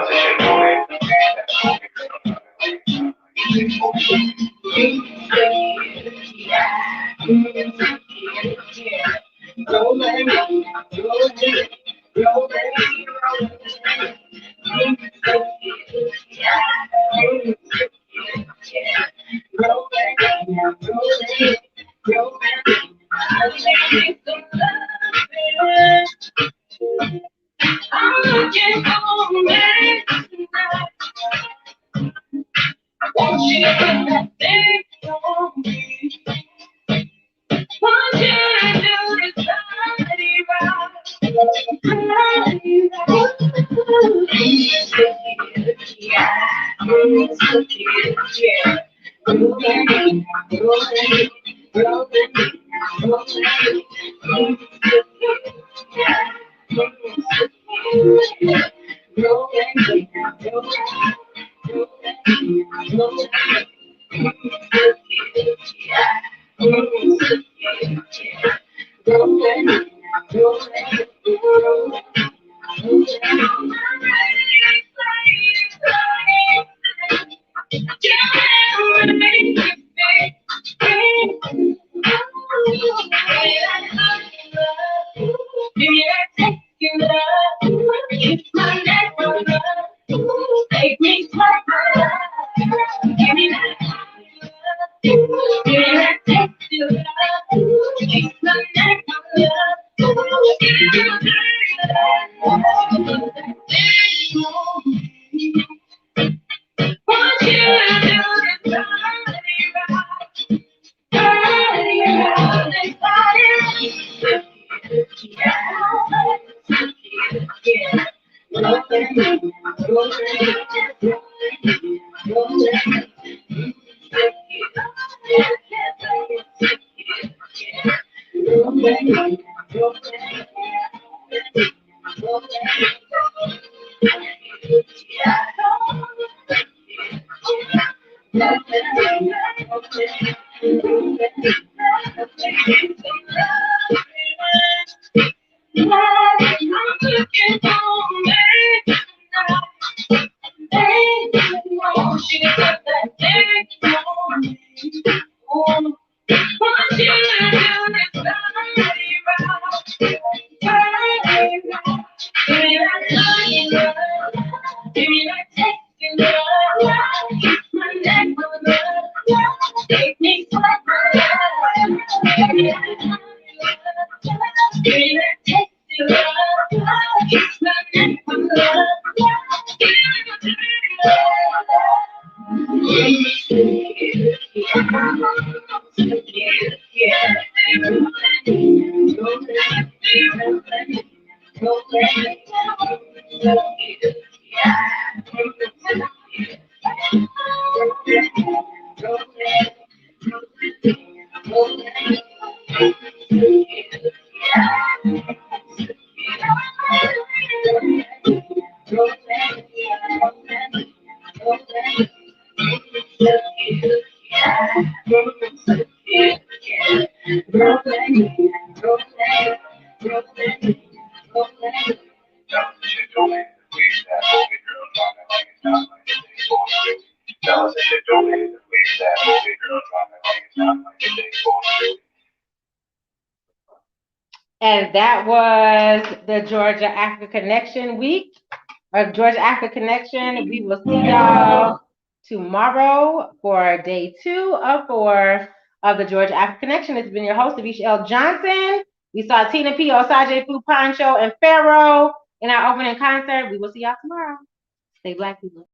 I'm looking for me. Want you to put that thing on me. Want you to do this body right. Take me give me that. And that was the Georgia Africa Connection week, or Georgia Africa Connection. We will see y'all tomorrow for day 2 of 4 of the Georgia Africa Connection. It's been your host, Avisha L. Johnson. We saw Tina P, Osage Fu, Poncho, and Pharaoh in our opening concert. We will see y'all tomorrow. Stay black, people.